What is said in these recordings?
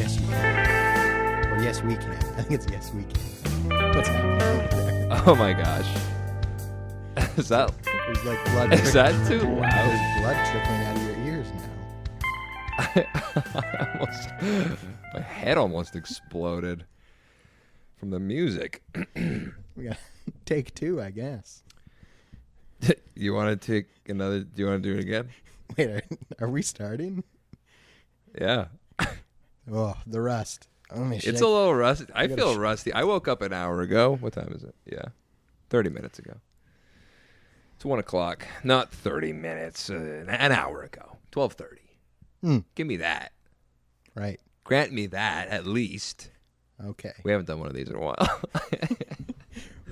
Yes, you can. Or yes, we can. I think it's yes, we can. What's happening over there? Oh my gosh. Is that There's like blood. is that too loud? There's blood trickling out of your ears now. My head almost exploded from the music. We got take two, I guess. You want to take another? Do you want to do it again? Wait, are we starting? Yeah. Oh, the rust. It's a little rusty. I feel rusty. I woke up an hour ago. What time is it? Yeah. 30 minutes ago. It's 1 o'clock. Not 30 minutes. An hour ago. 12:30. Give me that. Right. Grant me that, at least. Okay. We haven't done one of these in a while.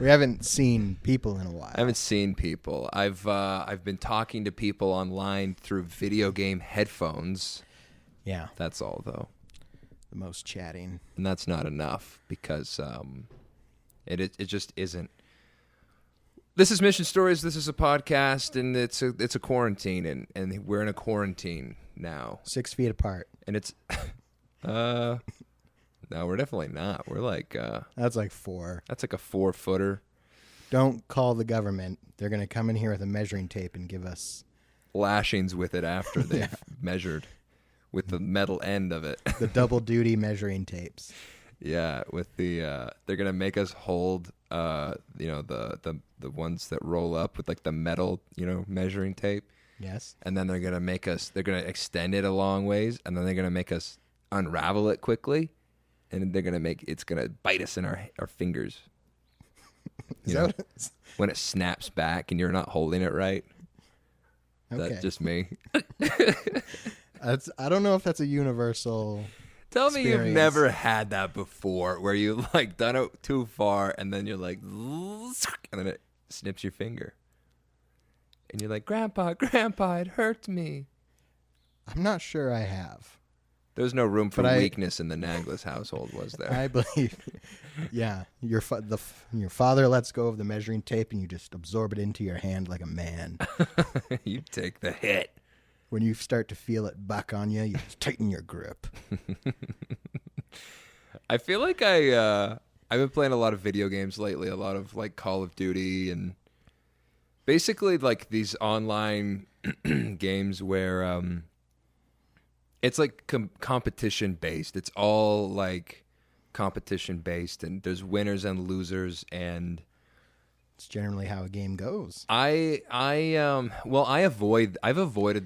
We haven't seen people in a while. I haven't seen people. I've been talking to people online through video game headphones. Yeah. That's all, though. The most chatting. And that's not enough because it just isn't. This is Mission Stories. This is a podcast, and it's a quarantine, and we're in a quarantine now. 6 feet apart. And it's no, we're definitely not. We're like That's like 4. that's like a 4-footer. Don't call the government. They're going to come in here with a measuring tape and give us Lashings with it after they've measured with the metal end of it. the double duty measuring tapes. Yeah, with the they're gonna make us hold the ones that roll up with like the metal measuring tape. Yes. And then they're gonna extend it a long ways, and then they're gonna make us unravel it quickly, and it's gonna bite us in our fingers. When it snaps back and you're not holding it right. Okay. That's just me. I don't know if that's a universal. Tell me you've experience. never had that before, where you like done it too far, and then you're like, and then it snips your finger, and you're like, Grandpa, it hurts me. I'm not sure I have. There's no room for weakness in the Naglis household, was there? I believe. Yeah, your father lets go of the measuring tape, and you just absorb it into your hand like a man. You take the hit. When you start to feel it back on you, you just tighten your grip. I feel like I've been playing a lot of video games lately, a lot of like Call of Duty and basically like these online games where it's like competition based. It's all like competition based, and there's winners and losers, and It's generally how a game goes. I've avoided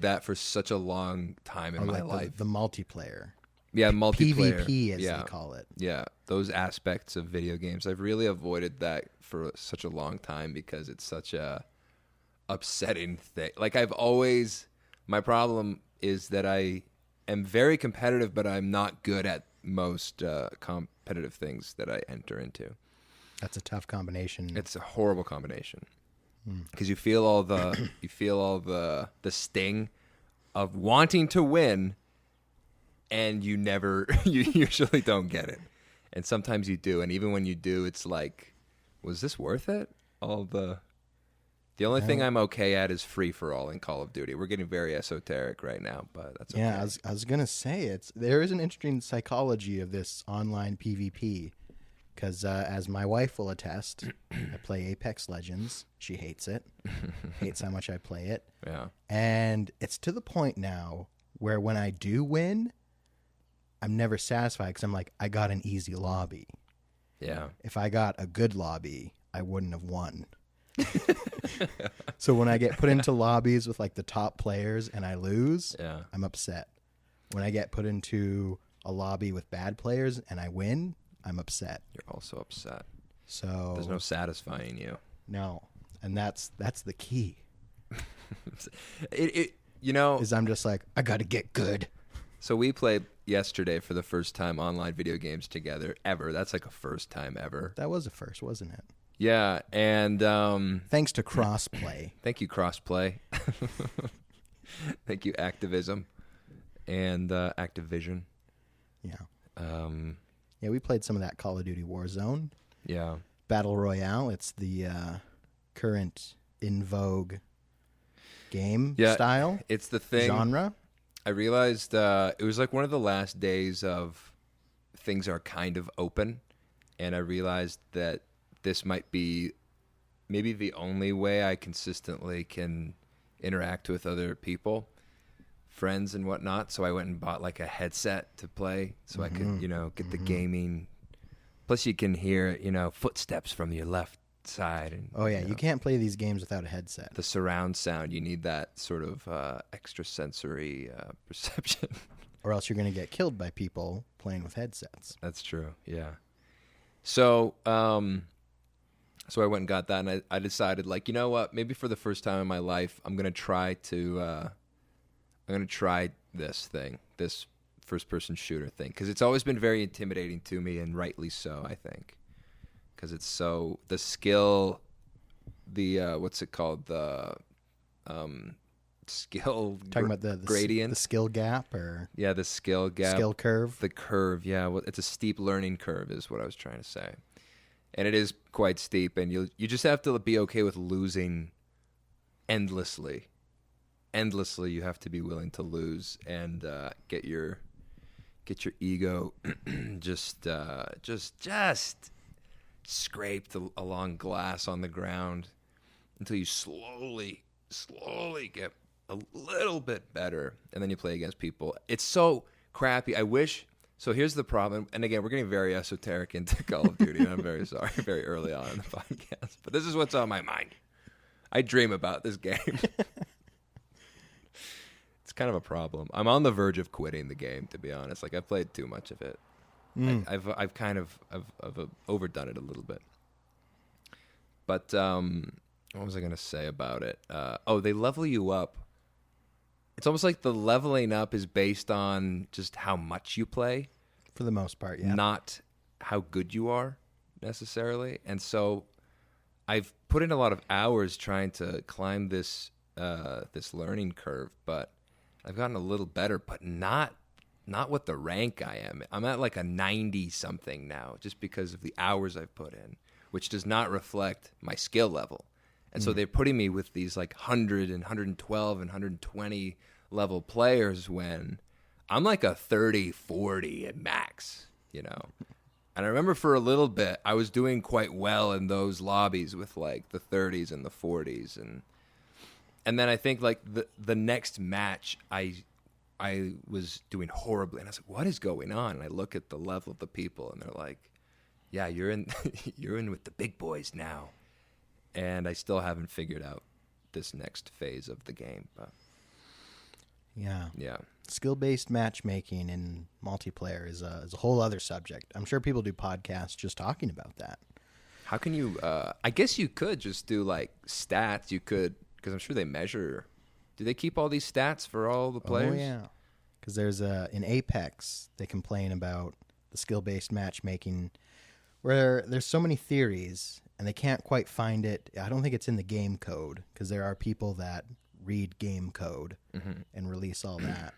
that for such a long time in my life. The multiplayer. Yeah, multiplayer. PvP, as they call it. Yeah, those aspects of video games. I've really avoided that for such a long time because it's such a upsetting thing. Like my problem is that I am very competitive, but I'm not good at most competitive things that I enter into. That's a tough combination. It's a horrible combination because you feel all the sting of wanting to win, and you usually don't get it, and sometimes you do, and even when you do, it's like, was this worth it? The only thing I'm okay at is free for all in Call of Duty. We're getting very esoteric right now, but that's okay. Yeah, I was gonna say there is an interesting psychology of this online PvP. Because as my wife will attest, I play Apex Legends. She hates it. Hates how much I play it. Yeah. And it's to the point now where when I do win, I'm never satisfied because I'm like, I got an easy lobby. Yeah. If I got a good lobby, I wouldn't have won. So when I get put into lobbies with like the top players and I lose, I'm upset. When I get put into a lobby with bad players and I win, I'm upset. You're also upset. So there's no satisfying you. No, and that's the key. Is I'm just like, I got to get good. So we played yesterday for the first time online video games together ever. That's like a first time ever. That was a first, wasn't it? Yeah, and thanks to crossplay. Thank you, crossplay. Thank you, Activism and Activision. Yeah. Yeah, we played some of that Call of Duty Warzone. Yeah. Battle Royale. It's the current in vogue game style. It's the thing. Genre. I realized it was like one of the last days of things are kind of open, and I realized that this might be maybe the only way I consistently can interact with other people, friends and whatnot. So I went and bought like a headset to play so I could, get the gaming. Plus you can hear, footsteps from your left side. And, you can't play these games without a headset. The surround sound, you need that sort of extrasensory perception. Or else you're going to get killed by people playing with headsets. That's true, yeah. So I went and got that, and I decided, like, you know what? Maybe for the first time in my life, I'm gonna try this thing, this first-person shooter thing, because it's always been very intimidating to me, and rightly so, I think, because it's so the skill, what's it called? The skill. Talking about the gradient, the skill gap, or the skill gap, skill curve, the curve. Yeah, well, it's a steep learning curve, is what I was trying to say. And it is quite steep, and you just have to be okay with losing endlessly. Endlessly, you have to be willing to lose and get your ego just scraped along glass on the ground until you slowly get a little bit better, and then you play against people. It's so crappy. I wish. So here's the problem, and again, we're getting very esoteric into Call of Duty, and I'm very sorry, very early on in the podcast, but this is what's on my mind. I dream about this game. It's kind of a problem. I'm on the verge of quitting the game, to be honest. Like, I've played too much of it. I've kind of overdone it a little bit. But what was I going to say about it? They level you up. It's almost like the leveling up is based on just how much you play. For the most part, yeah. Not how good you are, necessarily. And so I've put in a lot of hours trying to climb this learning curve, but I've gotten a little better, but not with the rank I am. I'm at like a 90-something now, just because of the hours I've put in, which does not reflect my skill level. And so they're putting me with these like 100 and 112 and 120 level players when I'm like a 30, 40 at max, And I remember for a little bit, I was doing quite well in those lobbies with like the 30s and the 40s. And then I think like the next match, I was doing horribly. And I was like, what is going on? And I look at the level of the people, and they're like, yeah, you're in with the big boys now. And I still haven't figured out this next phase of the game. But yeah. Skill-based matchmaking in multiplayer is a whole other subject. I'm sure people do podcasts just talking about that. How can you? I guess you could just do like stats. You could, because I'm sure they measure. Do they keep all these stats for all the players? Oh yeah, because there's in Apex they complain about the skill-based matchmaking, where there's so many theories. And they can't quite find it. I don't think it's in the game code, because there are people that read game code and release all that.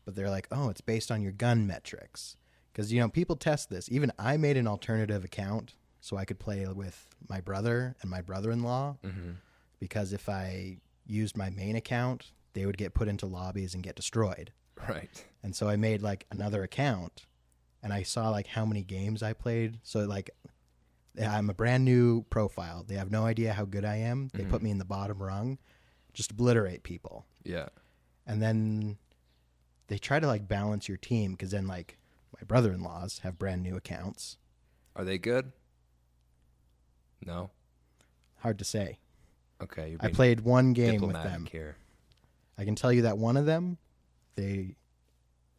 But they're like, oh, it's based on your gun metrics. Because, people test this. Even I made an alternative account so I could play with my brother and my brother-in-law. Because if I used my main account, they would get put into lobbies and get destroyed. Right. And so I made like another account, and I saw like how many games I played. So like, I'm a brand new profile. They have no idea how good I am. They put me in the bottom rung, just obliterate people. Yeah. And then they try to like balance your team, because then like my brother-in-laws have brand new accounts. Are they good? No. Hard to say. Okay. I played one game with them. Here. I can tell you that one of them, you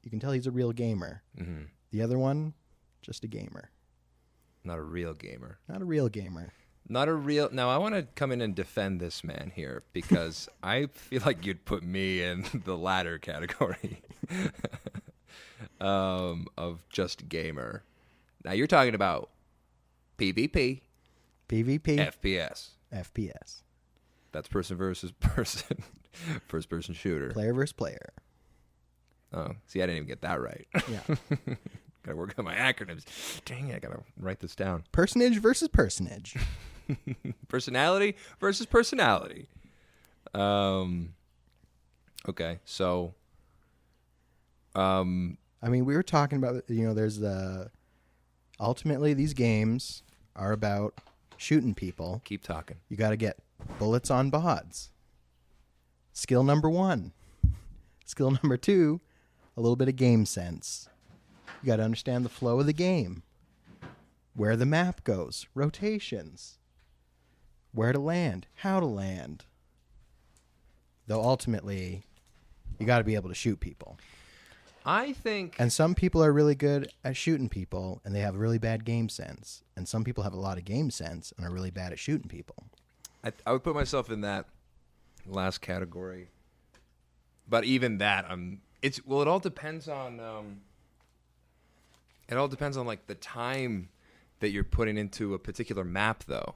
can tell he's a real gamer. The other one, just a gamer. Not a real gamer. Not a real gamer. Now, I want to come in and defend this man here, because I feel like you'd put me in the latter category of just gamer. Now, you're talking about PvP. PvP. FPS. That's person versus person. First person shooter. Player versus player. Oh, see, I didn't even get that right. Yeah. Gotta work on my acronyms. Dang it, I gotta write this down. Personage versus personage. Personality versus personality. Okay, so I mean, we were talking about, there's ultimately these games are about shooting people. Keep talking. You got to get bullets on bods. Skill number 1. Skill number 2, a little bit of game sense. You got to understand the flow of the game. Where the map goes, rotations. Where to land, how to land. Though ultimately, you got to be able to shoot people. I think... And some people are really good at shooting people, and they have really bad game sense. And some people have a lot of game sense and are really bad at shooting people. I would put myself in that last category. But even that, it all depends on... it all depends on, like, the time that you're putting into a particular map, though,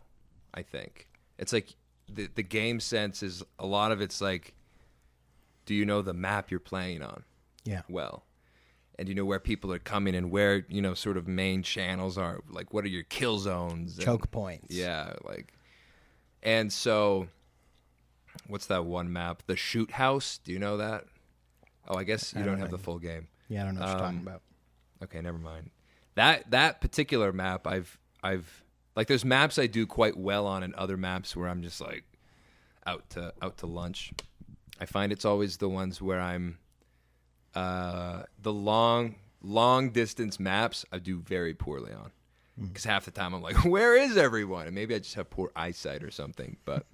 I think. It's like the game sense is... A lot of it's like, do you know the map you're playing on? Yeah. Well, and you know where people are coming and where, sort of main channels are, like what are your kill zones? Choke points. Yeah, like, and so, what's that one map? The Shoot House, do you know that? Oh, I guess you don't have the full game. Yeah, I don't know what you're talking about. Okay, never mind. That particular map, I've like, there's maps I do quite well on and other maps where I'm just like out to lunch. I find it's always the ones where I'm the long distance maps I do very poorly on, because half the time I'm like, where is everyone? And maybe I just have poor eyesight or something, but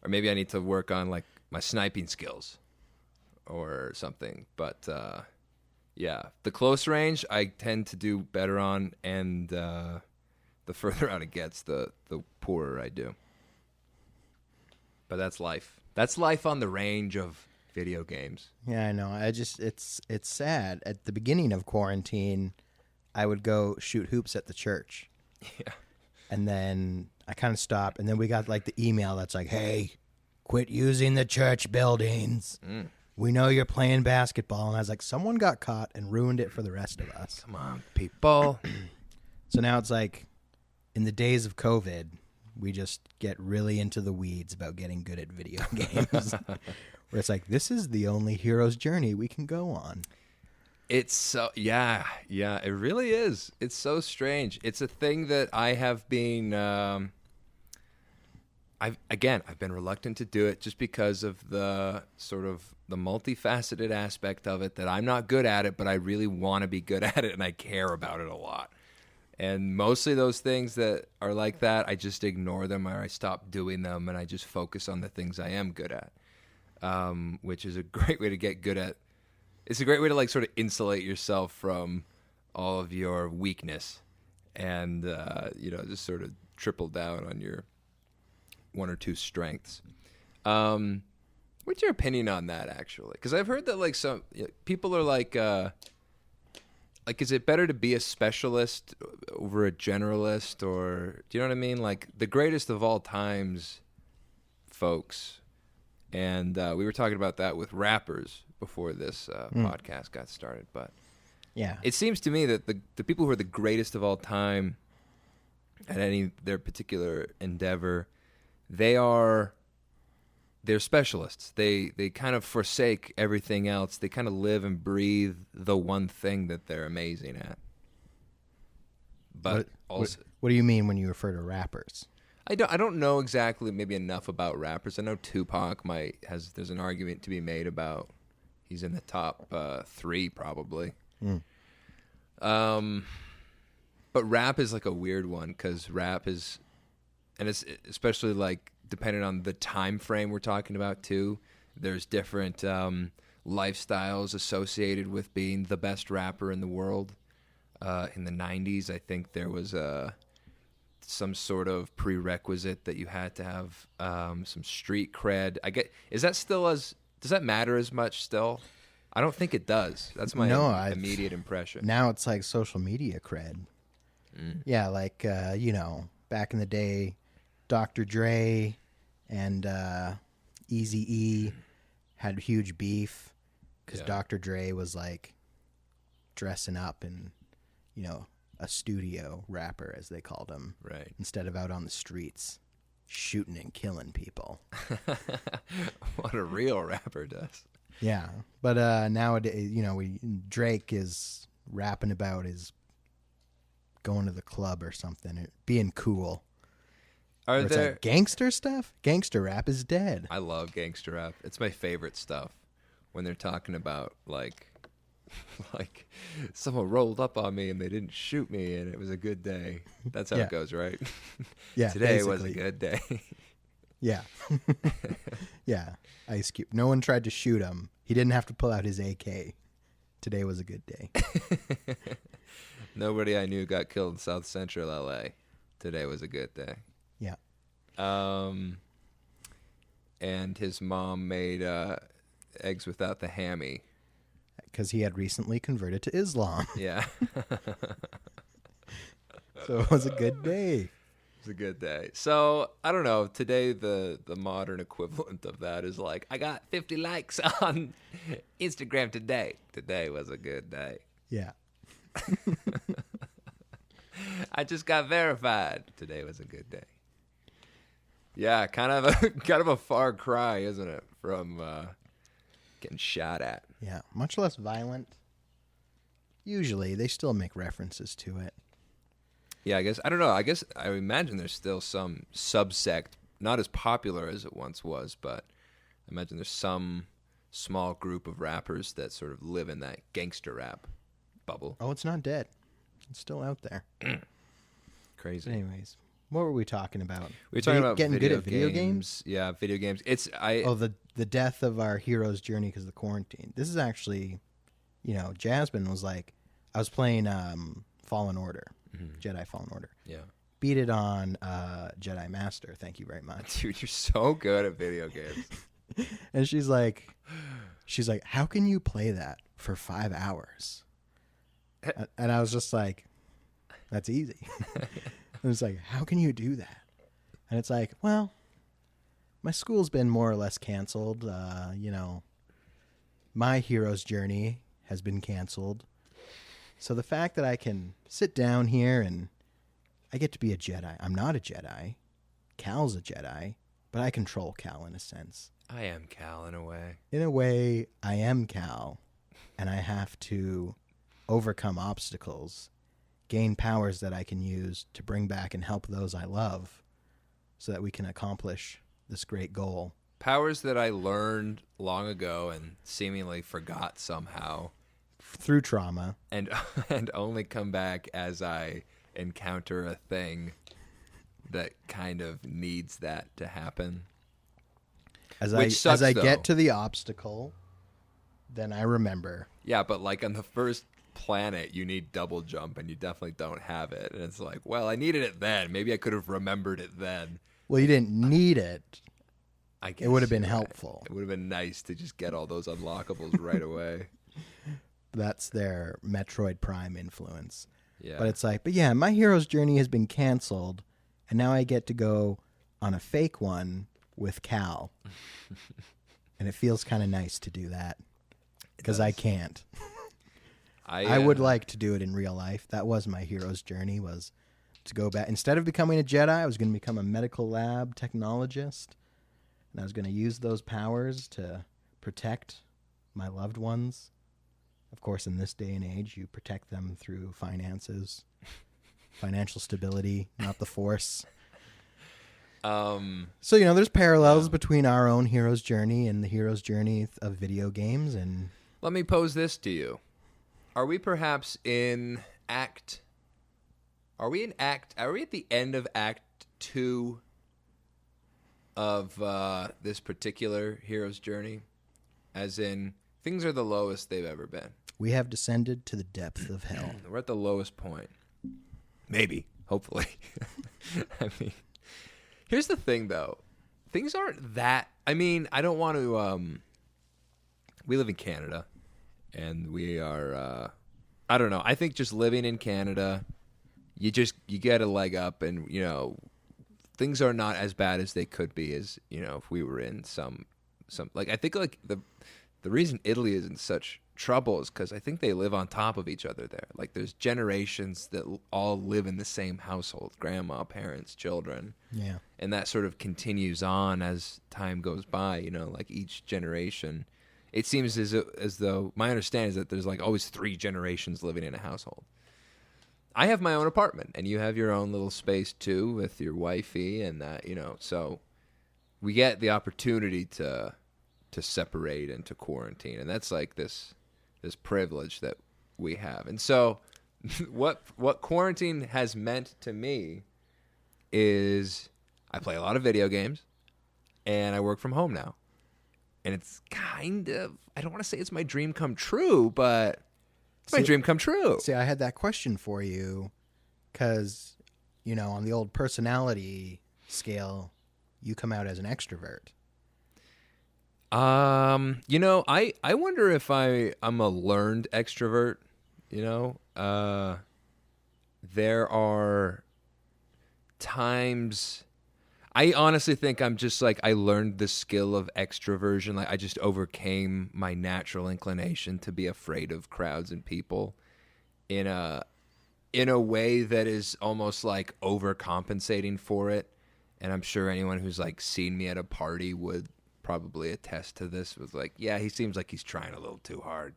or maybe I need to work on like my sniping skills or something. But yeah, the close range I tend to do better on, and the further out it gets, the poorer I do. But that's life. That's life on the range of video games. Yeah, I know. It's sad. At the beginning of quarantine, I would go shoot hoops at the church. Yeah. And then I kind of stopped, and then we got like the email that's like, "Hey, quit using the church buildings. We know you're playing basketball." And I was like, someone got caught and ruined it for the rest of us. Come on, people. So now it's like, in the days of COVID, we just get really into the weeds about getting good at video games. Where it's like, this is the only hero's journey we can go on. It's so, yeah, it really is. It's so strange. It's a thing that I have been, I've been reluctant to do it just because of the sort of the multifaceted aspect of it, that I'm not good at it, but I really want to be good at it, and I care about it a lot. And mostly those things that are like that, I just ignore them, or I stop doing them, and I just focus on the things I am good at. Which is a great way to get good at. It's a great way to like sort of insulate yourself from all of your weakness, and just sort of triple down on your one or two strengths. What's your opinion on that, actually? Because I've heard that like some people are like, is it better to be a specialist over a generalist, or do you know what I mean? Like the greatest of all times, folks. And we were talking about that with rappers before this podcast got started. But yeah, it seems to me that the people who are the greatest of all time at their particular endeavor, they're specialists. They kind of forsake everything else. They kind of live and breathe the one thing that they're amazing at. But what do you mean when you refer to rappers? I don't know exactly maybe enough about rappers. I know Tupac there's an argument to be made about he's in the top 3 probably. But rap is like a weird one, because rap is, and it's especially like depending on the time frame we're talking about too. There's different lifestyles associated with being the best rapper in the world. In the 90s, I think there was some sort of prerequisite that you had to have some street cred. Does that matter as much still? I don't think it does. That's my immediate impression. Now it's like social media cred. Yeah, like, back in the day, Dr. Dre and Eazy-E had huge beef because Dr. Dre was like dressing up in, a studio rapper, as they called him, right? Instead of out on the streets shooting and killing people. What a real rapper does. Yeah, but nowadays, Drake is rapping about his going to the club or something, being cool. Are it's there like gangster stuff? Gangster rap is dead. I love gangster rap. It's my favorite stuff when they're talking about like someone rolled up on me and they didn't shoot me and it was a good day. That's how it goes, right? Yeah. Today was a good day. Yeah. Yeah. Ice Cube. No one tried to shoot him. He didn't have to pull out his AK. Today was a good day. Nobody I knew got killed in South Central LA. Today was a good day. Yeah. And his mom made eggs without the hammy. Because he had recently converted to Islam. Yeah. So it was a good day. It's a good day. So, I don't know. Today, the modern equivalent of that is like, I got 50 likes on Instagram today. Today was a good day. Yeah. I just got verified. Today was a good day. Yeah, kind of a far cry, isn't it, from getting shot at? Yeah, much less violent. Usually, they still make references to it. Yeah, I don't know. I imagine there's still some subsect, not as popular as it once was, but I imagine there's some small group of rappers that sort of live in that gangster rap bubble. Oh, it's not dead. It's still out there. Crazy. Anyways, what were we talking about? We were talking about getting good at video games. Yeah, video games. The death of our hero's journey because of the quarantine. This is actually, Jasmine was like, I was playing Fallen Order, Jedi Fallen Order. Yeah. Beat it on Jedi Master. Thank you very much. Dude, you're so good at video games. And she's like, how can you play that for 5 hours? And I was just like, that's easy. And it's like, how can you do that? And it's like, well, my school's been more or less canceled. My hero's journey has been canceled. So the fact that I can sit down here and I get to be a Jedi. I'm not a Jedi. Cal's a Jedi, but I control Cal in a sense. I am Cal in a way. In a way, I am Cal, and I have to overcome obstacles, gain powers that I can use to bring back and help those I love so that we can accomplish this great goal. Powers that I learned long ago and seemingly forgot somehow. Through trauma. And only come back as I encounter a thing that kind of needs that to happen. As I get to the obstacle, then I remember. Yeah, but like on the first planet, you need double jump, and you definitely don't have it. And it's like, well, I needed it then. Maybe I could have remembered it then. Well, you didn't need it. I guess it would have been helpful. It would have been nice to just get all those unlockables right away. That's their Metroid Prime influence. Yeah. But it's like, my hero's journey has been canceled, and now I get to go on a fake one with Cal. And it feels kind of nice to do that because I can't. I would like to do it in real life. That was my hero's journey, was to go back. Instead of becoming a Jedi, I was going to become a medical lab technologist, and I was going to use those powers to protect my loved ones. Of course, in this day and age, you protect them through finances, financial stability, not the Force. So, there's parallels between our own hero's journey and the hero's journey of video games. And let me pose this to you. Are we perhaps are we at the end of Act 2 of this particular hero's journey? As in, things are the lowest they've ever been. We have descended to the depth of hell. We're at the lowest point. Maybe. Hopefully. I mean, here's the thing, though. Things aren't that... I mean, I don't want to... we live in Canada, and we are... I don't know. I think just living in Canada, you get a leg up, and, things are not as bad as they could be as, if we were in some... Like, I think, like, the reason Italy is in such trouble is because I think they live on top of each other there. Like, there's generations that all live in the same household, grandma, parents, children. Yeah. And that sort of continues on as time goes by, like each generation. it seems as though my understanding is that there's like always 3 generations living in a household. I have my own apartment, and you have your own little space too with your wifey, and so we get the opportunity to separate and to quarantine, and that's like this privilege that we have. And so what quarantine has meant to me is I play a lot of video games, and I work from home now. And it's kind of, I don't want to say it's my dream come true, but it's my dream come true. See, I had that question for you because, on the old personality scale, you come out as an extrovert. I wonder if I'm a learned extrovert, there are times I honestly think I'm just like I learned the skill of extroversion. Like I just overcame my natural inclination to be afraid of crowds and people in a way that is almost like overcompensating for it. And I'm sure anyone who's like seen me at a party would probably attest to this. Was like, yeah, he seems like he's trying a little too hard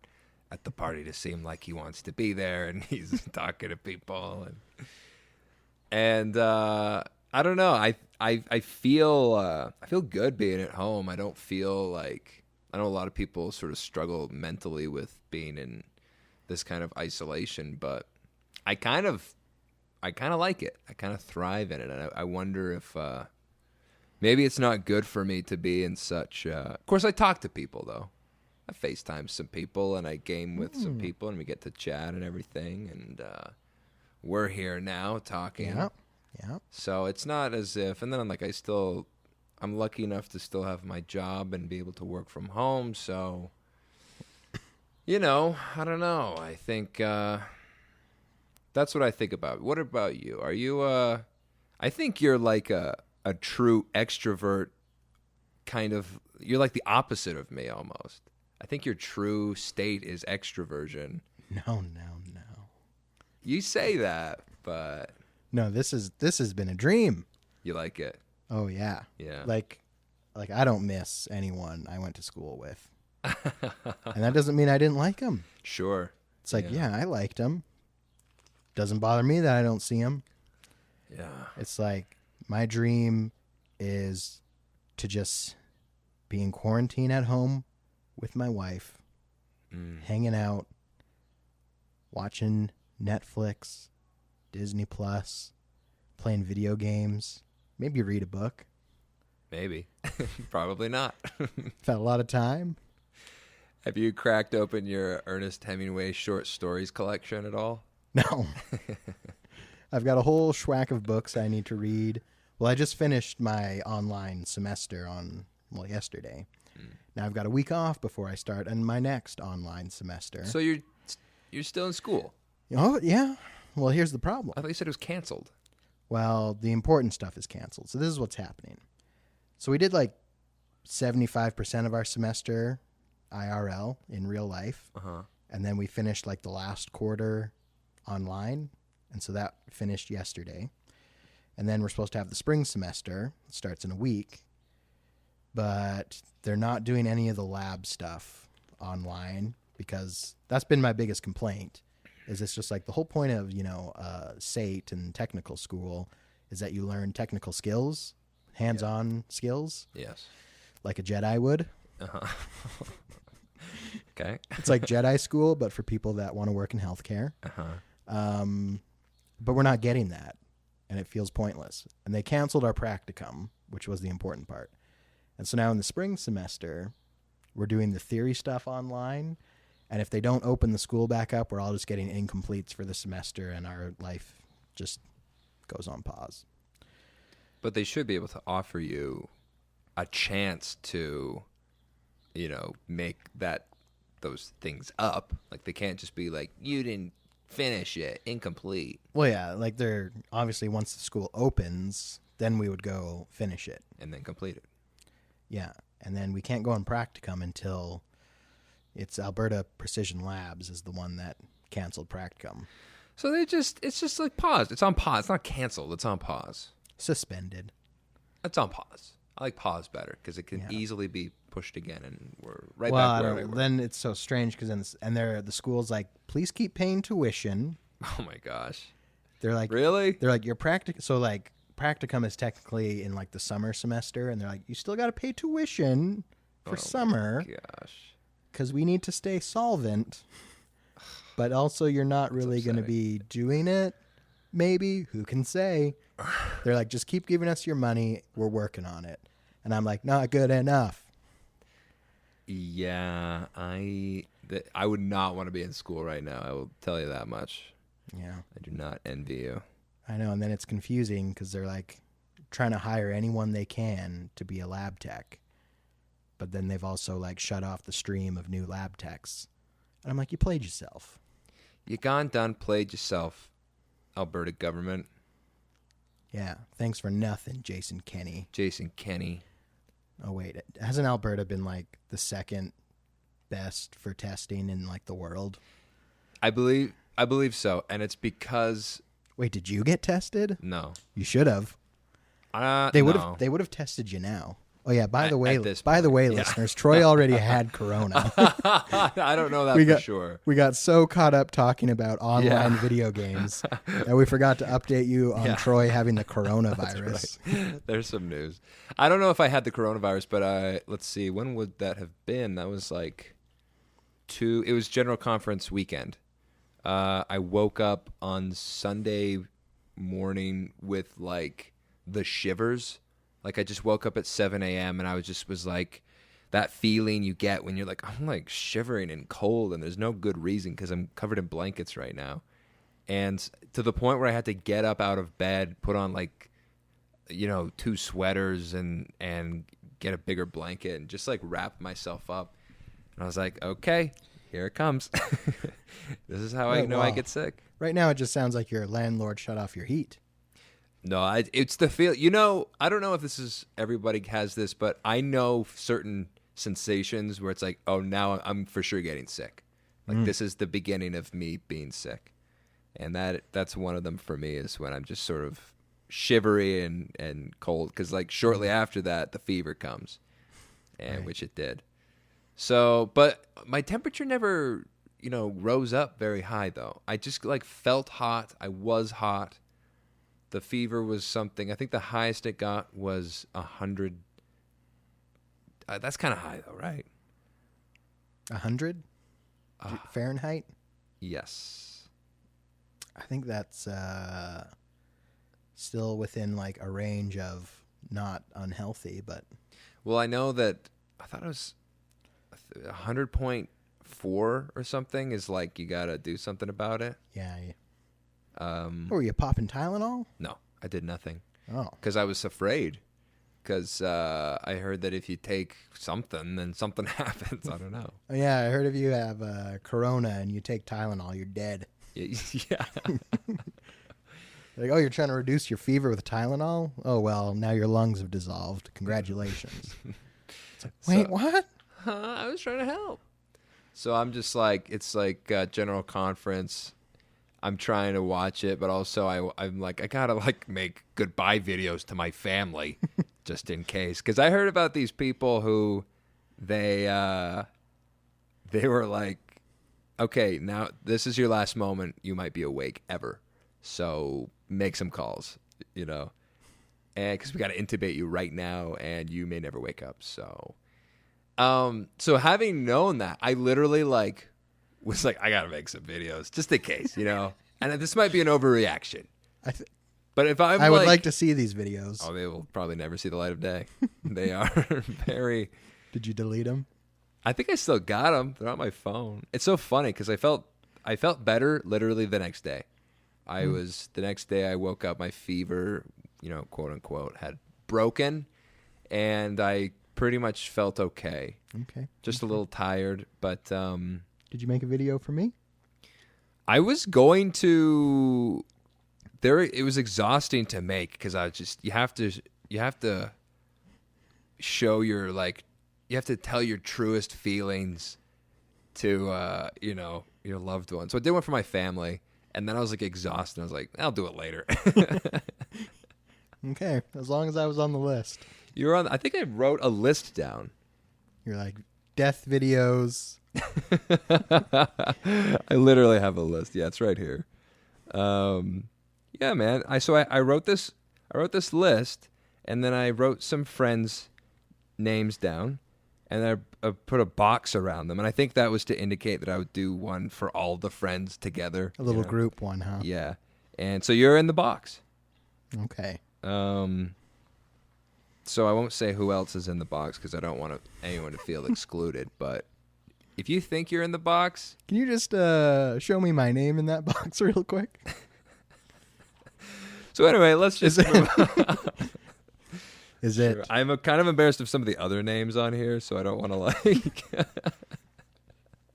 at the party to seem like he wants to be there, and he's talking to people and I don't know. I feel good being at home. I don't feel like, I know a lot of people sort of struggle mentally with being in this kind of isolation, but I kind of like it. I kind of thrive in it. And I wonder if maybe it's not good for me to be in such. Of course, I talk to people though. I FaceTime some people and I game with some people, and we get to chat and everything. And we're here now talking. Yeah. Yeah. So it's not as if, and then I'm lucky enough to still have my job and be able to work from home. So, I don't know. I think that's what I think about. What about you? Are you, I think you're like a true extrovert kind of, you're like the opposite of me almost. I think your true state is extroversion. No. You say that, but... No, this has been a dream. You like it? Oh yeah. Yeah. Like I don't miss anyone I went to school with. And that doesn't mean I didn't like them. Sure. It's like, yeah, I liked them. Doesn't bother me that I don't see them. Yeah. It's like my dream is to just be in quarantine at home with my wife, hanging out, watching Netflix, Disney Plus, playing video games, maybe read a book. Maybe. Probably not. Had a lot of time. Have you cracked open your Ernest Hemingway short stories collection at all? No. I've got a whole schwack of books I need to read. Well, I just finished my online semester yesterday. Now I've got a week off before I start on my next online semester. So you're still in school? Oh, yeah. Well, here's the problem. I thought you said it was canceled. Well, the important stuff is canceled. So this is what's happening. So we did like 75% of our semester IRL in real life. Uh-huh. And then we finished like the last quarter online. And so that finished yesterday. And then we're supposed to have the spring semester. It starts in a week. But they're not doing any of the lab stuff online because that's been my biggest complaint. Is it's just like the whole point of, SATE and technical school is that you learn technical skills, hands-on skills. Yes. Like a Jedi would. Uh-huh. Okay. It's like Jedi school, but for people that want to work in healthcare. Uh-huh. But we're not getting that, and it feels pointless. And they canceled our practicum, which was the important part. And so now in the spring semester, we're doing the theory stuff online. And if they don't open the school back up, we're all just getting incompletes for the semester, and our life just goes on pause. But they should be able to offer you a chance to, make those things up. Like they can't just be like, you didn't finish it, incomplete. Well, yeah, like they're obviously once the school opens, then we would go finish it. And then complete it. Yeah, and then we can't go on practicum until... It's Alberta Precision Labs is the one that canceled practicum. So it's just like paused. It's on pause. It's not canceled. It's on pause. Suspended. It's on pause. I like pause better because it can easily be pushed again, and we're right well, back where we were. Then it's so strange because the school's like, please keep paying tuition. Oh my gosh. They're like, really? They're like, your practicum is technically in like the summer semester, and they're like, you still got to pay tuition for summer. Gosh. Because we need to stay solvent. But also, you're not really going to be doing it. Maybe. Who can say? They're like, just keep giving us your money. We're working on it. And I'm like, not good enough. Yeah, I would not want to be in school right now. I will tell you that much. Yeah. I do not envy you. I know. And then it's confusing because they're like trying to hire anyone they can to be a lab tech. But then they've also like shut off the stream of new lab techs. And I'm like, you played yourself. You gone done played yourself, Alberta government. Yeah. Thanks for nothing, Jason Kenney. Jason Kenney. Oh, wait. Hasn't Alberta been like the second best for testing in like the world? I believe so. And it's because... Wait, did you get tested? No. You should have. They would have tested you now. Oh yeah, by the way, listeners, Troy already had corona. I don't know that for sure. We got so caught up talking about online video games that we forgot to update you on Troy having the coronavirus. Right. There's some news. I don't know if I had the coronavirus, but let's see, when would that have been? That was like it was General Conference weekend. I woke up on Sunday morning with like the shivers. Like I just woke up at 7 a.m. and I was like that feeling you get when you're like, I'm like shivering and cold and there's no good reason because I'm covered in blankets right now. And to the point where I had to get up out of bed, put on like, 2 sweaters and get a bigger blanket and just like wrap myself up. And I was like, okay, here it comes. This is how I know I get sick. Right now it just sounds like your landlord shut off your heat. No, it's the feel. I don't know if this is everybody has this, but I know certain sensations where it's like, oh, now I'm for sure getting sick. Like this is the beginning of me being sick, and that's one of them for me is when I'm just sort of shivery and cold because like shortly after that the fever comes, and which it did. So, but my temperature never rose up very high though. I just like felt hot. I was hot. The fever was something. I think the highest it got was 100. That's kind of high, though, right? 100 Fahrenheit? Yes. I think that's still within like a range of not unhealthy, but. Well, I know that I thought it was 100.4 or something is like you got to do something about it. Yeah. Were you popping Tylenol? No, I did nothing. Oh. Because I was afraid. Because I heard that if you take something, then something happens. I don't know. Oh, yeah, I heard if you have corona and you take Tylenol, you're dead. Yeah. Like, oh, you're trying to reduce your fever with Tylenol? Oh, well, now your lungs have dissolved. Congratulations. It's like, wait, what? I was trying to help. So I'm just like, it's like General Conference. I'm trying to watch it, but also I'm like, I gotta like make goodbye videos to my family just in case. Because I heard about these people who they were like, okay, now this is your last moment. You might be awake ever. So make some calls, and because we got to intubate you right now and you may never wake up. So having known that, I literally was like, I got to make some videos just in case, and this might be an overreaction. But if I would like to see these videos. Oh, they will probably never see the light of day. They are very. Did you delete them? I think I still got them. They're on my phone. It's so funny because I felt better literally the next day. The next day I woke up, my fever, quote unquote, had broken, and I pretty much felt okay. Okay. Just a little tired, but. Did you make a video for me? I was going to. It was exhausting to make because I was just you have to show your you have to tell your truest feelings to your loved one. So I did one for my family, and then I was like exhausted. I was like, I'll do it later. Okay, as long as I was on the list. You're on. I think I wrote a list down. You're like death videos. I literally have a list. Yeah, it's right here. Yeah, man. I wrote this. I wrote this list, and then I wrote some friends' names down, and I put a box around them. And I think that was to indicate that I would do one for all the friends together. A little group one, huh? Yeah. And so you're in the box. Okay. So I won't say who else is in the box because I don't want anyone to feel excluded. But if you think you're in the box, can you just show me my name in that box real quick? So anyway, let's just move on. Is Sure. it? I'm kind of embarrassed of some of the other names on here, so I don't want to like.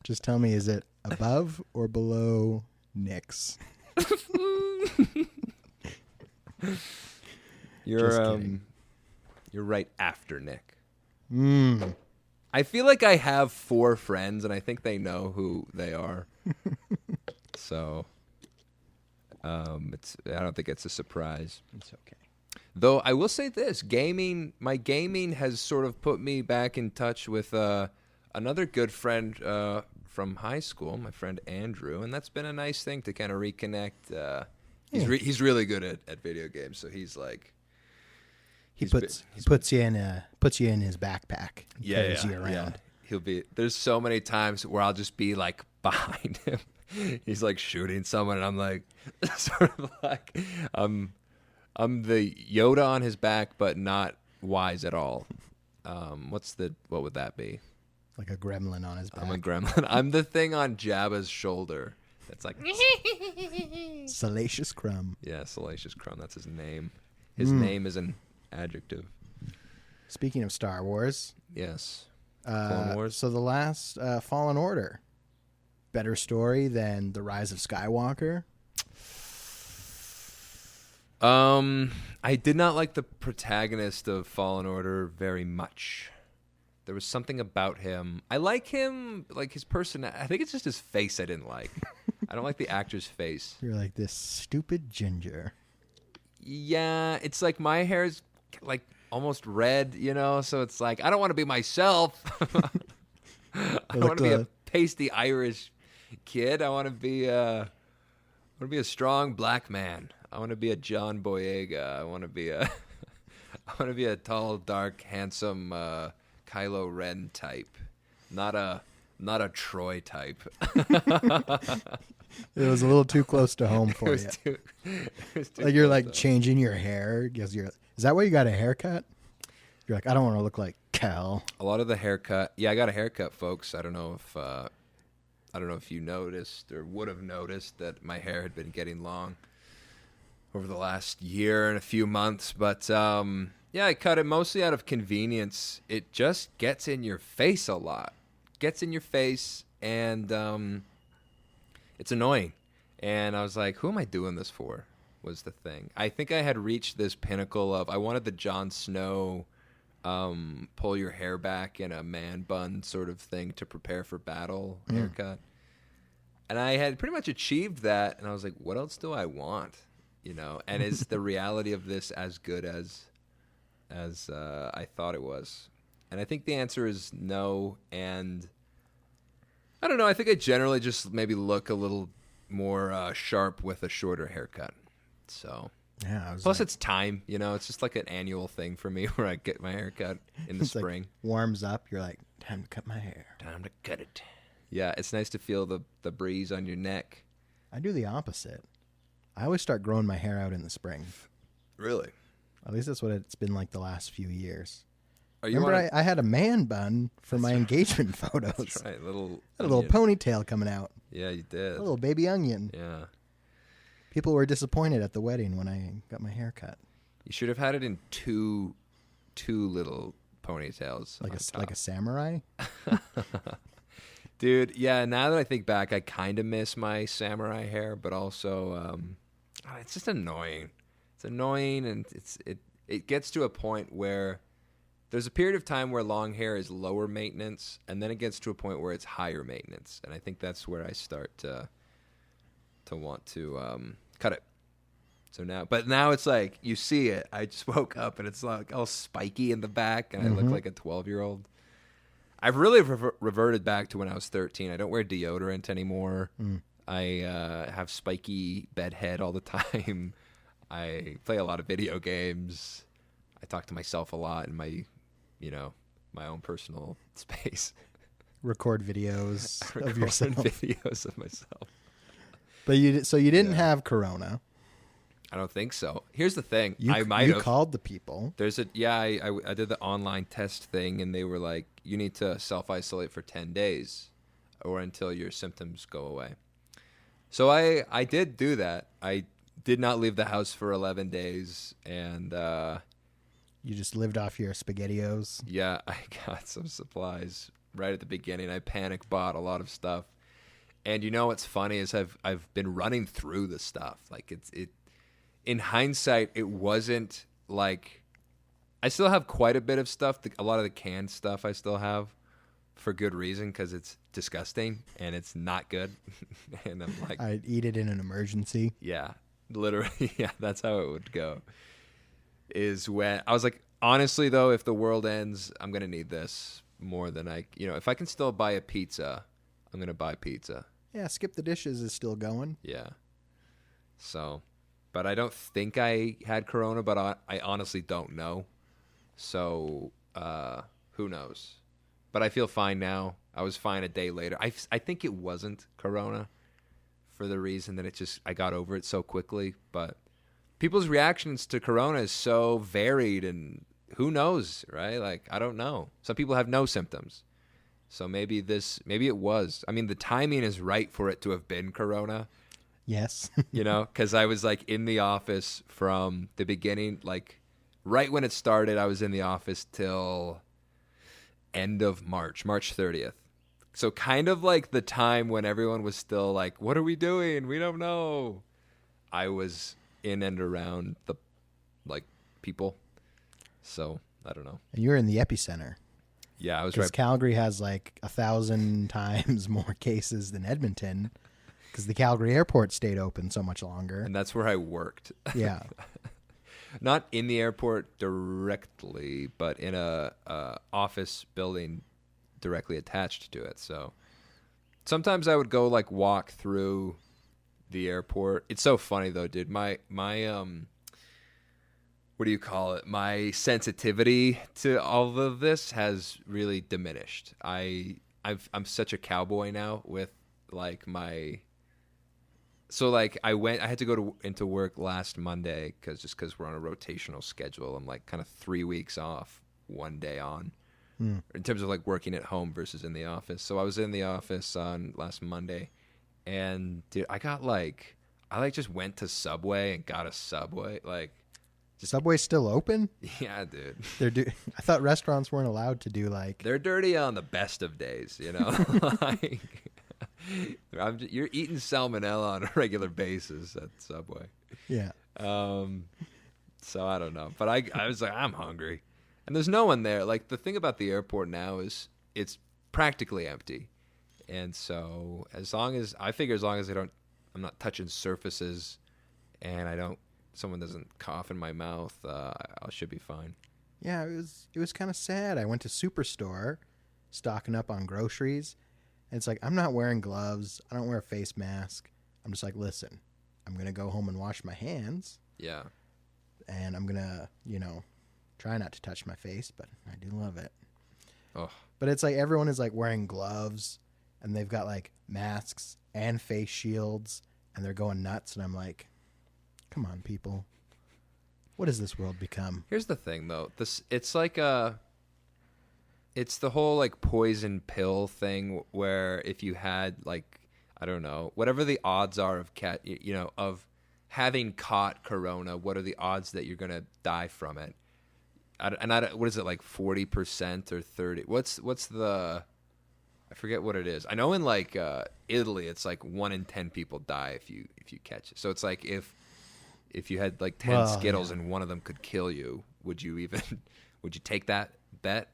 Just tell me, is it above or below Nick's? You're right after Nick. Mm. I feel like I have 4 friends, and I think they know who they are. So, I don't think it's a surprise. It's okay. Though I will say this, my gaming has sort of put me back in touch with another good friend from high school, my friend Andrew, and that's been a nice thing to kind of reconnect. He's really good at video games, so he's like he puts you in his backpack. Yeah, you around. Yeah. There's so many times where I'll just be like behind him. He's like shooting someone, and I'm like sort of like I'm the Yoda on his back, but not wise at all. What would that be? Like a gremlin on his back. I'm a gremlin. I'm the thing on Jabba's shoulder. That's like Salacious Crumb. Yeah, Salacious Crumb. That's his name. His name is an adjective. Speaking of Star Wars. Yes. Clone Wars. So the last Fallen Order. Better story than the Rise of Skywalker. I did not like the protagonist of Fallen Order very much. There was something about him. I like him, like his personality. I think it's just his face I didn't like. I don't like the actor's face. You're like this stupid ginger. Yeah, it's like my hair's like almost red, so it's like I don't want to be myself. I don't want to be a pasty Irish kid. I want to be a strong black man. I want to be a John Boyega. I want to be a tall, dark, handsome Kylo Ren type, not a Troy type. It was a little too close to home for you. It was too like you're like changing your hair because is that why you got a haircut? You're like, I don't want to look like Cal. A lot of the haircut. Yeah, I got a haircut, folks. I don't know if you noticed or would have noticed that my hair had been getting long over the last year and a few months, but yeah, I cut it mostly out of convenience. It just gets in your face a lot. Gets in your face, and it's annoying. And I was like, who am I doing this for? Was the thing. I think I had reached this pinnacle of I wanted the Jon Snow pull your hair back in a man bun sort of thing to prepare for battle haircut. And I had pretty much achieved that, and I was like, what else do I want? And is the reality of this as good as I thought it was? And I think the answer is no. And I don't know. I think I generally just maybe look a little more sharp with a shorter haircut. So yeah. Plus, it's time. It's just like an annual thing for me where I get my haircut in the spring. Like warms up. You're like, time to cut my hair. Time to cut it. Yeah, it's nice to feel the breeze on your neck. I do the opposite. I always start growing my hair out in the spring. Really? At least that's what it's been like the last few years. Remember, I had a man bun for my engagement photos. That's right. A little ponytail coming out. Yeah, you did. A little baby onion. Yeah. People were disappointed at the wedding when I got my hair cut. You should have had it in two little ponytails. Like a samurai? Dude, yeah, now that I think back, I kind of miss my samurai hair, but also it's just annoying. It's annoying, and it gets to a point where there's a period of time where long hair is lower maintenance, and then it gets to a point where it's higher maintenance, and I think that's where I start to want to cut it. So now it's like you see it. I just woke up and it's like all spiky in the back, and I look like a 12-year-old. I've really reverted back to when I was 13. I don't wear deodorant anymore. I have spiky bed head all the time. I play a lot of video games. I talk to myself a lot in my, my own personal space. Record videos of yourself. Videos of myself. But you didn't have Corona. I don't think so. Here's the thing. You called the people. I did the online test thing, and they were like, you need to self-isolate for 10 days or until your symptoms go away. So I did do that. I did not leave the house for 11 days, and you just lived off your SpaghettiOs. Yeah, I got some supplies right at the beginning. I panic bought a lot of stuff, and what's funny is I've been running through the stuff. Like it in hindsight, it wasn't like I still have quite a bit of stuff. A lot of the canned stuff I still have for good reason because it's disgusting and it's not good. And I'm like, I'd eat it in an emergency. Yeah, literally. Yeah, that's how it would go. Is when I was like, honestly, though, if the world ends, I'm going to need this more than if I can still buy a pizza, I'm going to buy pizza. Yeah, Skip the Dishes is still going. Yeah. So, but I don't think I had Corona, but I honestly don't know. So, who knows? But I feel fine now. I was fine a day later. I think it wasn't Corona for the reason that I got over it so quickly. But people's reactions to Corona is so varied, and who knows, right? Like, I don't know. Some people have no symptoms. So maybe it was. I mean, the timing is right for it to have been Corona. Yes. Because I was like in the office from the beginning, like right when it started, I was in the office till end of March 30th. So kind of like the time when everyone was still like, what are we doing? We don't know. I was in and around the people. So I don't know. And you're in the epicenter. Yeah, I was right. Calgary has like 1,000 times more cases than Edmonton because the Calgary airport stayed open so much longer. And that's where I worked. Yeah. Not in the airport directly, but in a office building directly attached to it. So sometimes I would go walk through the airport. It's so funny though, dude. My what do you call it? My sensitivity to all of this has really diminished. I'm such a cowboy now with my. So I had to go into work last Monday because we're on a rotational schedule. I'm kind of 3 weeks off, 1 day on, in terms of working at home versus in the office. So I was in the office on last Monday, and dude, I got I just went to Subway and got a Subway. Subway's still open? Yeah, dude. I thought restaurants weren't allowed to do They're dirty on the best of days, You're eating salmonella on a regular basis at Subway. Yeah. So I don't know, but I was I'm hungry, and there's no one there. The thing about the airport now is it's practically empty, and so as long as I'm not touching surfaces, and someone doesn't cough in my mouth, I should be fine. Yeah, it was kind of sad. I went to Superstore, stocking up on groceries. And it's I'm not wearing gloves. I don't wear a face mask. I'm just listen, I'm going to go home and wash my hands. Yeah. And I'm going to, try not to touch my face, but I do love it. Oh. But it's everyone is wearing gloves, and they've got masks and face shields, and they're going nuts. And I'm come on, people. What has this world become? Here's the thing, though. It's the whole poison pill thing where if you had I don't know, whatever the odds are of of having caught Corona, what are the odds that you're gonna die from it? What is it 40% or 30? What's the? I forget what it is. I know in Italy, it's 1 in 10 people die if you catch it. So it's if you had 10 Skittles and one of them could kill you, would you take that bet?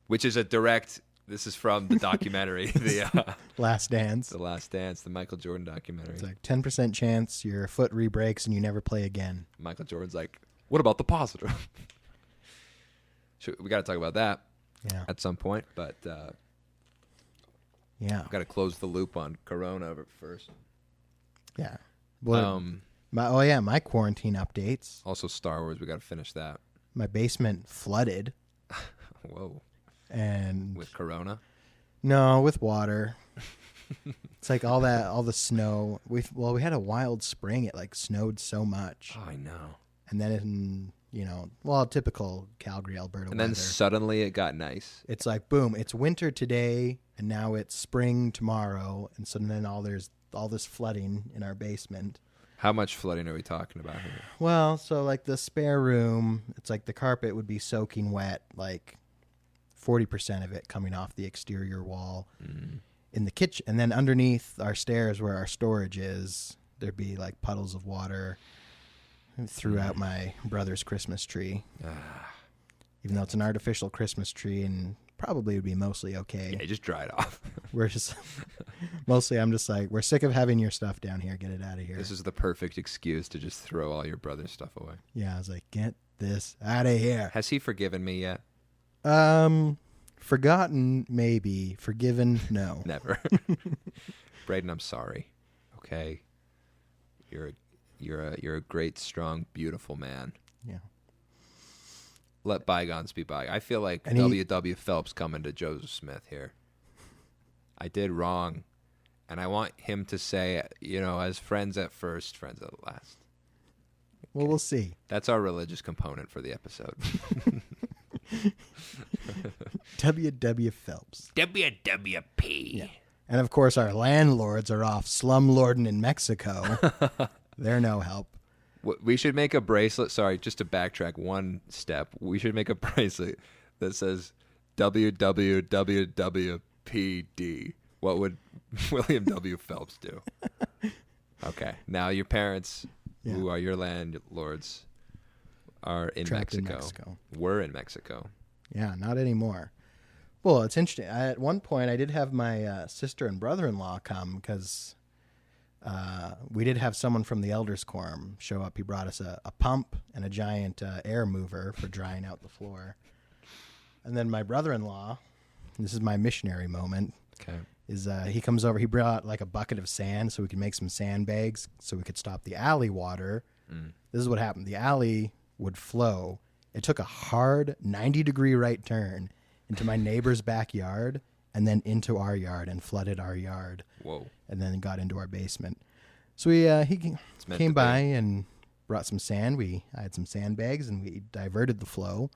Which is a direct This is from the documentary, the Last Dance. The Last Dance, the Michael Jordan documentary. It's like 10% chance your foot re-breaks and you never play again. Michael Jordan's like, what about the positive? We got to talk about that at some point, but we got to close the loop on Corona first. Yeah. Well, my quarantine updates. Also Star Wars, we got to finish that. My basement flooded. Whoa. And with Corona? No, with water. It's like all the snow. We had a wild spring. It like snowed so much. Oh, I know. And then typical Calgary, Alberta and then weather. Suddenly it got nice. It's like boom, it's winter today and now it's spring tomorrow, and so then there's all this flooding in our basement. How much flooding are we talking about here? Well, so like the spare room, it's like the carpet would be soaking wet, like 40% of it coming off the exterior wall in the kitchen. And then underneath our stairs where our storage is, there'd be like puddles of water throughout my brother's Christmas tree. Even though it's an artificial Christmas tree and probably would be mostly okay. Yeah, just dry it off. We're just, I'm just like, we're sick of having your stuff down here. Get it out of here. This is the perfect excuse to just throw all your brother's stuff away. Yeah, I was like, get this out of here. Has he forgiven me yet? Forgotten, maybe. Forgiven, no. Never. Braden, I'm sorry. Okay. You're a great, strong, beautiful man. Yeah. Let bygones be bygones. I feel like W.W. Phelps coming to Joseph Smith here. I did wrong, and I want him to say, as friends at first, friends at last. Okay. Well, we'll see. That's our religious component for the episode. W.W. Phelps. WWP. Yeah. And, of course, our landlords are off slumlording in Mexico. They're no help. We should make a bracelet. Sorry, just to backtrack one step. We should make a bracelet that says WWWWPD. What would William W. Phelps do? Okay. Now your parents, who are your landlords, are in Mexico. Were in Mexico. Yeah, not anymore. Well, it's interesting. At one point, I did have my sister and brother-in-law come because we did have someone from the Elders Quorum show up. He brought us a pump and a giant air mover for drying out the floor. And then my brother-in-law, this is my missionary moment, he comes over. He brought like a bucket of sand so we could make some sandbags so we could stop the alley water. This is what happened. The alley would flow. It took a hard 90-degree right turn into my neighbor's backyard and then into our yard and flooded our yard. Whoa. And then got into our basement. So he came by and brought some sand. I had some sandbags and we diverted the flow,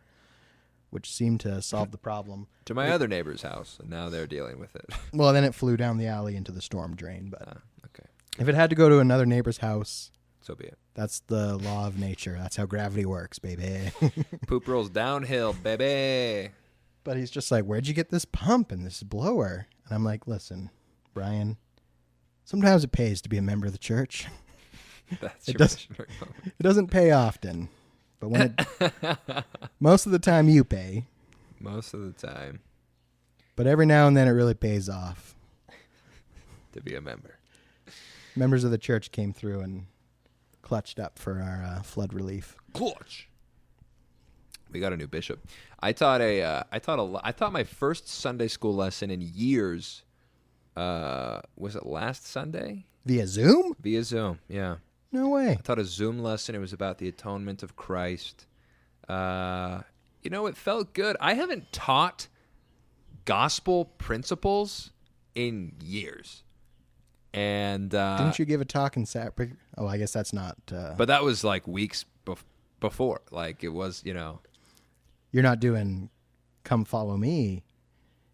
which seemed to solve the problem. To my other neighbor's house, and now they're dealing with it. Well, then it flew down the alley into the storm drain. But okay. If it had to go to another neighbor's house, so be it. That's the law of nature. That's how gravity works, baby. Poop rolls downhill, baby. But he's just like, where'd you get this pump and this blower? And I'm like, listen, Brian, sometimes it pays to be a member of the church. That's it doesn't pay often. But when most of the time you pay. Most of the time. But every now and then it really pays off. To be a member. Members of the church came through and clutched up for our flood relief. Clutch. We got a new bishop. I taught my first Sunday school lesson in years. Was it last Sunday? Via Zoom? Via Zoom, yeah. No way. I taught a Zoom lesson. It was about the atonement of Christ. It felt good. I haven't taught gospel principles in years. And didn't you give a talk in Saturday? Oh, I guess that's not. But that was like weeks before. Like it was, You're not doing "Come Follow Me"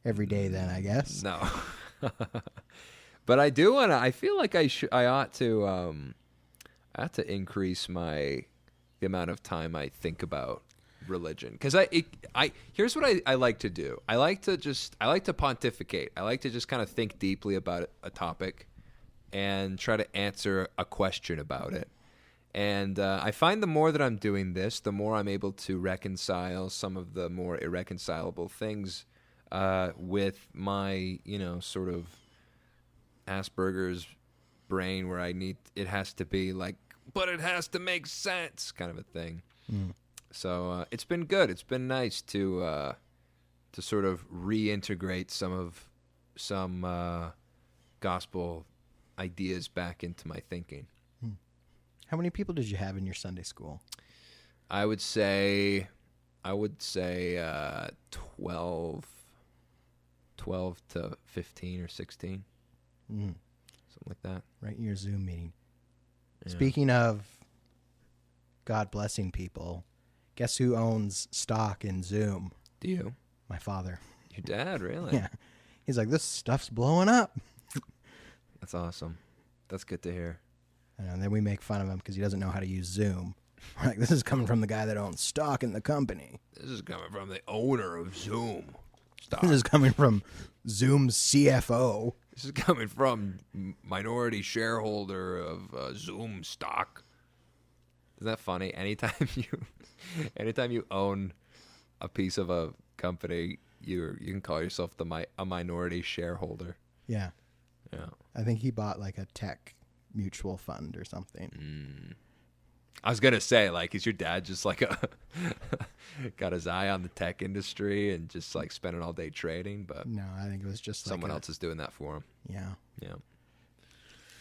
every day, then I guess. No. But I do want to. I feel like I ought to. I have to increase the amount of time I think about religion, because here's what I like to do. I like to pontificate. I like to just kind of think deeply about a topic and try to answer a question about it. And I find the more that I'm doing this, the more I'm able to reconcile some of the more irreconcilable things with my, sort of Asperger's brain where it has to be like, but it has to make sense kind of a thing. So it's been good. It's been nice to sort of reintegrate some gospel ideas back into my thinking. How many people did you have in your Sunday school? I would say 12 to 15 or 16. Something like that. Right in your Zoom meeting. Yeah. Speaking of God blessing people, guess who owns stock in Zoom? Do you? My father. Your dad, really? Yeah. He's like, this stuff's blowing up. That's awesome. That's good to hear. And then we make fun of him because he doesn't know how to use Zoom. We're like, this is coming from the guy that owns stock in the company. This is coming from the owner of Zoom. Stock. This is coming from Zoom's CFO. This is coming from minority shareholder of Zoom stock. Isn't that funny? Anytime you own a piece of a company, you can call yourself a minority shareholder. Yeah. Yeah. I think he bought like a tech mutual fund or something. I was gonna say, like, is your dad just like got his eye on the tech industry and just like spending all day trading? But no, I think it was just someone else is doing that for him. Yeah. Yeah.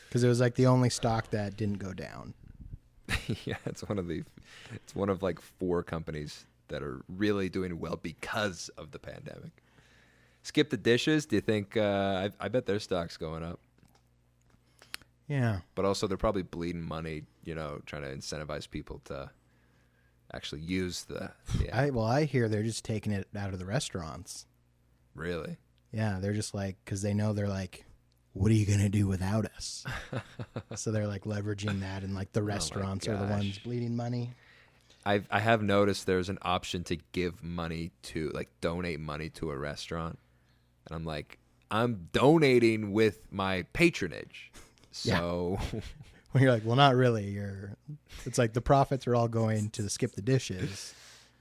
Because it was like the only stock that didn't go down. Yeah, it's one of like 4 companies that are really doing well because of the pandemic. Skip the Dishes. Do you think? I bet their stock's going up. Yeah. But also, they're probably bleeding money, trying to incentivize people to actually use the. Yeah. I hear they're just taking it out of the restaurants. Really? Yeah, they're just like, because they know they're like, what are you going to do without us? So they're like leveraging that, and like the restaurants are the ones bleeding money. I have noticed there's an option to give money to, like, donate money to a restaurant. And I'm like, I'm donating with my patronage. So yeah. When you're like, well, not really. It's like the profits are all going to Skip the Dishes.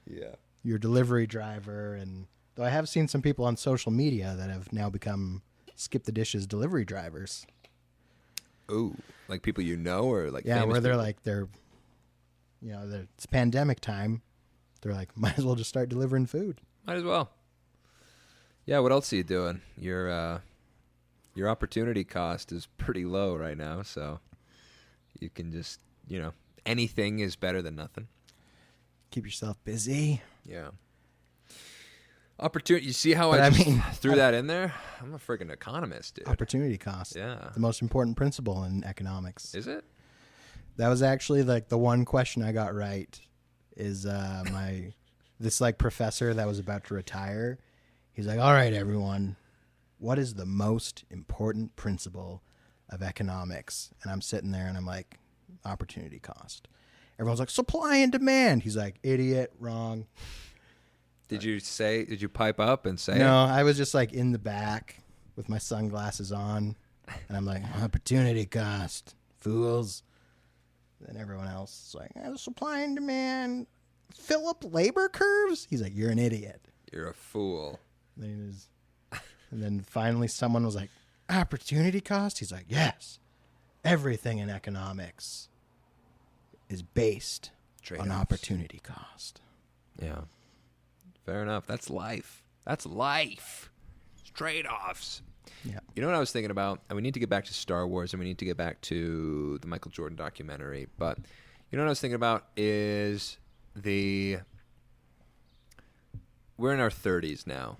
Yeah. Your delivery driver. And though I have seen some people on social media that have now become Skip the Dishes delivery drivers. Ooh, like people or like yeah, where they're people? like it's pandemic time. They're like, might as well just start delivering food. Might as well. Yeah, what else are you doing? Your opportunity cost is pretty low right now, so you can just, anything is better than nothing. Keep yourself busy. Yeah. Opportunity. You see how threw that in there? I'm a freaking economist, dude. Opportunity cost. Yeah. The most important principle in economics. Is it? That was actually like the one question I got right is this like professor that was about to retire. He's like, all right, everyone, what is the most important principle of economics? And I'm sitting there and I'm like, opportunity cost. Everyone's like, supply and demand. He's like, idiot, wrong. Did you pipe up and say No, I was just like in the back with my sunglasses on. And I'm like, opportunity cost, fools. And everyone else is like, supply and demand, fill up labor curves. He's like, you're an idiot. You're a fool. And then finally someone was like, opportunity cost? He's like, yes. Everything in economics is based on opportunity cost. Yeah. Fair enough. That's life. It's trade-offs. Yeah. You know what I was thinking about? And we need to get back to Star Wars, and we need to get back to the Michael Jordan documentary. But you know what I was thinking about is we're in our 30s now.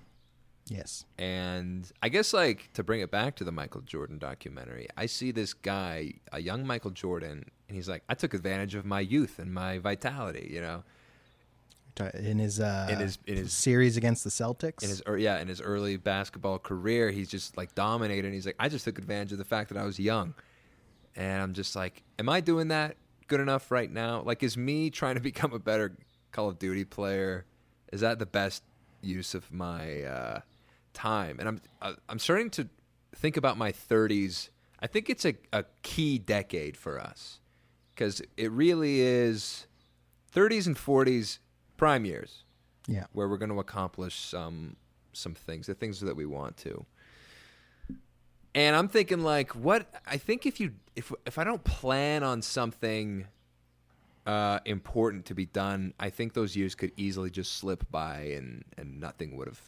Yes. And I guess, like, to bring it back to the Michael Jordan documentary, I see this guy, a young Michael Jordan, and he's like, I took advantage of my youth and my vitality, In his series against the Celtics? In his early basketball career, he's just like dominated. And he's like, I just took advantage of the fact that I was young. And I'm just like, am I doing that good enough right now? Like, is me trying to become a better Call of Duty player, is that the best use of my time? And I'm starting to think about my 30s. I think it's a key decade for us because it really is 30s and 40s. Prime years, yeah, where we're going to accomplish some some things, the things that we want to. And I'm thinking like, I think if I don't plan on something important to be done, I think those years could easily just slip by and nothing would have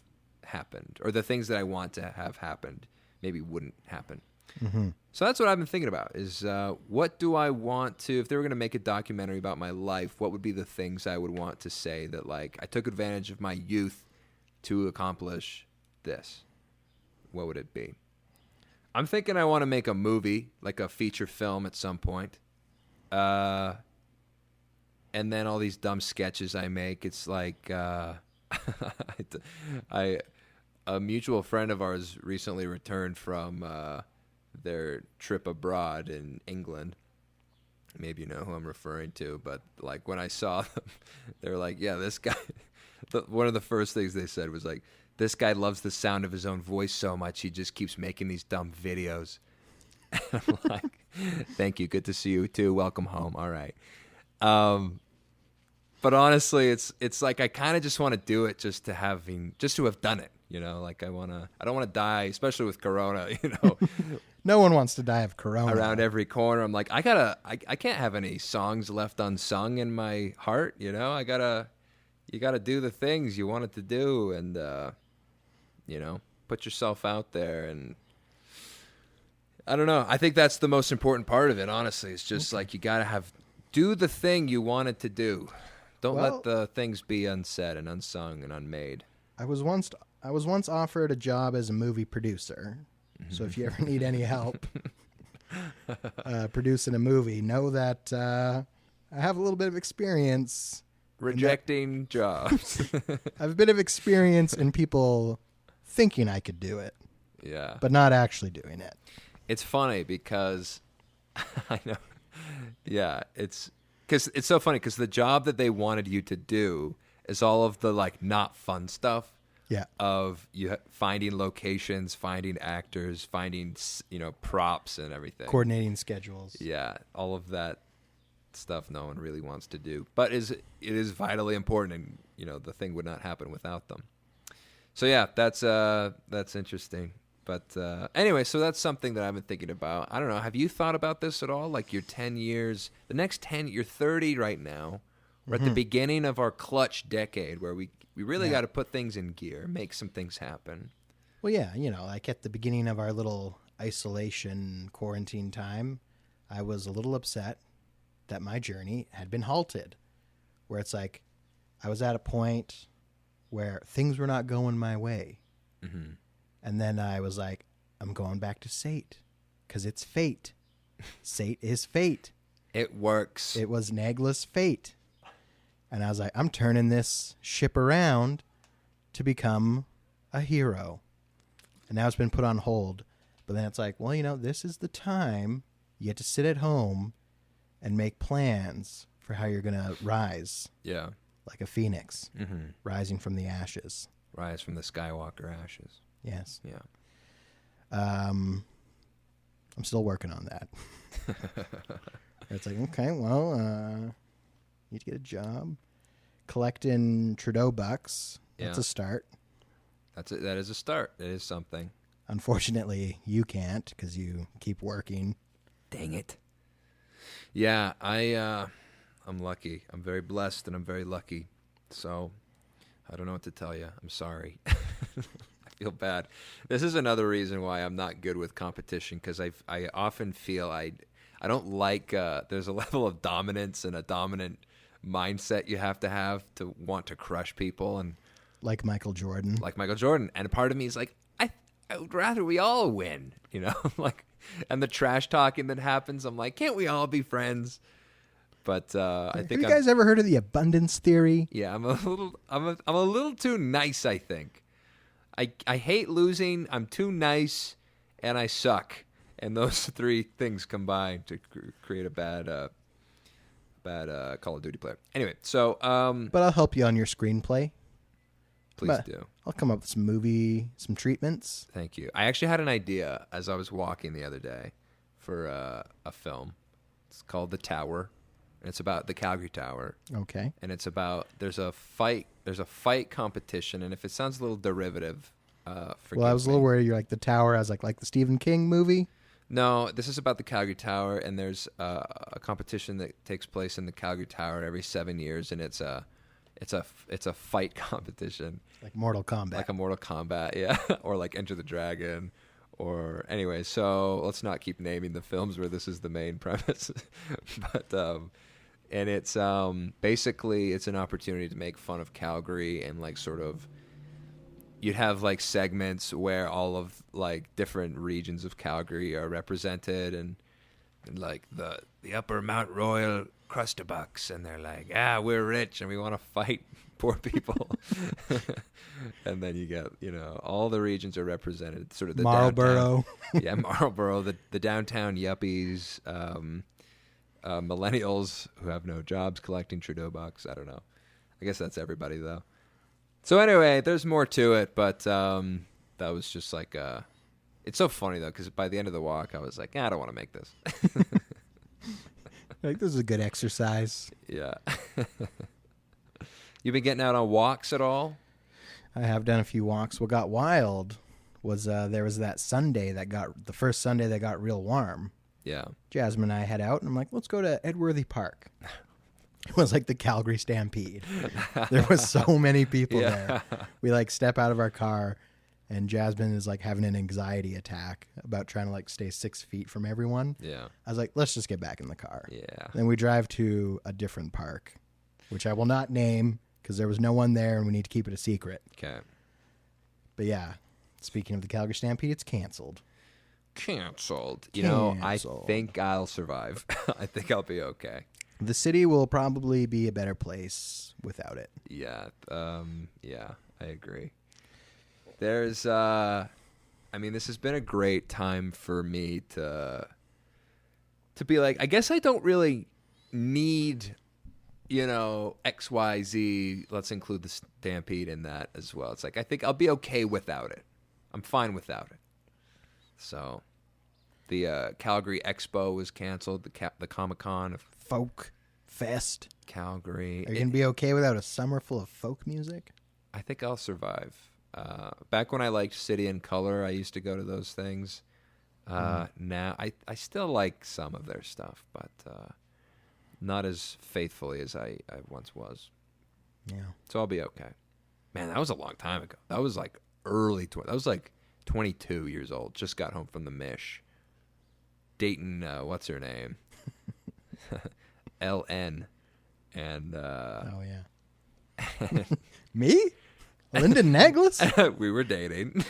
happened, or the things that I want to have happened maybe wouldn't happen. Mm-hmm. So that's what I've been thinking about is what do I want to, if they were going to make a documentary about my life, what would be the things I would want to say that like I took advantage of my youth to accomplish this? What would it be? I'm thinking I want to make a movie, like a feature film at some point. And then all these dumb sketches I make, it's like a mutual friend of ours recently returned from their trip abroad in England. Maybe you know who I'm referring to, but like when I saw them, they're like, yeah, this guy, one of the first things they said was like, this guy loves the sound of his own voice so much, he just keeps making these dumb videos. And I'm like, thank you. Good to see you too. Welcome home. All right. But honestly, it's like I kind of just want to do it just to have done it. You know, like I don't want to die, especially with Corona. You know, no one wants to die of Corona. Around every corner, I'm like, I can't have any songs left unsung in my heart. You know, you gotta do the things you wanted to do, and you know, put yourself out there. And I don't know. I think that's the most important part of it. Honestly, it's just like you gotta do the thing you wanted to do. Don't let the things be unsaid and unsung and unmade. I was once offered a job as a movie producer. So if you ever need any help producing a movie, know that I have a little bit of experience. Rejecting jobs. I have a bit of experience in people thinking I could do it. Yeah. But not actually doing it. It's funny because I know. Yeah, it's so funny because the job that they wanted you to do is all of the like not fun stuff. Yeah. Of finding locations, finding actors, finding props and everything. Coordinating schedules. Yeah, all of that stuff no one really wants to do, but it is vitally important, and the thing would not happen without them. So yeah, that's interesting. But anyway, so that's something that I've been thinking about. I don't know. Have you thought about this at all? Like your 10 years, the next 10, you're 30 right now. We're at the beginning of our clutch decade where we really got to put things in gear, make some things happen. Well, yeah, like at the beginning of our little isolation quarantine time, I was a little upset that my journey had been halted, where it's like I was at a point where things were not going my way. Mm-hmm. And then I was like, I'm going back to Sate because it's fate. Sate is fate. It works. It was Nagla's fate. And I was like, I'm turning this ship around to become a hero. And now it's been put on hold. But then it's like, well, this is the time you get to sit at home and make plans for how you're going to rise. Yeah. Like a phoenix, rising from the ashes. Rise from the Skywalker ashes. Yes. Yeah. I'm still working on that. It's like, okay, well, need to get a job. Collecting Trudeau bucks. That's a start. That is a start. It is something. Unfortunately, you can't because you keep working. Dang it. Yeah, I'm lucky. I'm very blessed and I'm very lucky. So I don't know what to tell you. I'm sorry. I feel bad. This is another reason why I'm not good with competition because I often feel I don't like there's a level of dominance and a dominant mindset you have to want to crush people, and like Michael Jordan. And part of me is like I would rather we all win, like, and the trash talking that happens, I'm like, can't we all be friends? But I think have you guys ever heard of the abundance theory? Yeah, I'm a little too nice, I think. I hate losing, I'm too nice, and I suck. And those three things combine to create a bad Call of Duty player. Anyway, so but I'll help you on your screenplay. Please do. I'll come up with some treatments. Thank you. I actually had an idea as I was walking the other day for a film. It's called The Tower. And it's about the Calgary Tower. Okay. And it's about there's a fight competition, and if it sounds a little derivative, Well, I was a little worried. You're like the tower. I was like the Stephen King movie. No, this is about the Calgary Tower, and there's a competition that takes place in the Calgary Tower every 7 years, and it's a fight competition, like Mortal Kombat, like a Mortal Kombat, yeah, or like Enter the Dragon, or anyway. So let's not keep naming the films where this is the main premise, but and it's basically it's an opportunity to make fun of Calgary and like sort of. You'd have like segments where all of like different regions of Calgary are represented, and like the upper Mount Royal crustabucks, and they're like, we're rich and we want to fight poor people. And then you get, all the regions are represented, sort of the Marlboro. Yeah, Marlboro, the downtown yuppies, millennials who have no jobs collecting Trudeau bucks. I don't know. I guess that's everybody though. So anyway, there's more to it, but that was just like it's so funny though, because by the end of the walk, I was like, I don't want to make this. Like, this is a good exercise. Yeah. You been getting out on walks at all? I have done a few walks. What got wild was there was that Sunday the first Sunday that got real warm. Yeah. Jasmine and I head out, and I'm like, let's go to Edworthy Park. It was like the Calgary Stampede. There was so many people there. We like step out of our car, and Jasmine is like having an anxiety attack about trying to like stay 6 feet from everyone. Yeah. I was like, let's just get back in the car. Yeah. Then we drive to a different park, which I will not name because there was no one there and we need to keep it a secret. Okay. But yeah, speaking of the Calgary Stampede, it's canceled. Canceled. I think I'll survive. I think I'll be okay. The city will probably be a better place without it. Yeah. Yeah, I agree. There's, this has been a great time for me to be like, I guess I don't really need, X, Y, Z. Let's include the Stampede in that as well. It's like, I think I'll be okay without it. I'm fine without it. So the Calgary Expo was canceled, the Comic-Con of Folk Fest. Calgary. Are you going to be okay without a summer full of folk music? I think I'll survive. Back when I liked City and Color, I used to go to those things. Now, I still like some of their stuff, but not as faithfully as I once was. Yeah. So I'll be okay. Man, that was a long time ago. That was like that was like 22 years old. Just got home from the Mish. Dating, what's her name? LN. And, oh, yeah. Me? Lyndon Necklace? We were dating.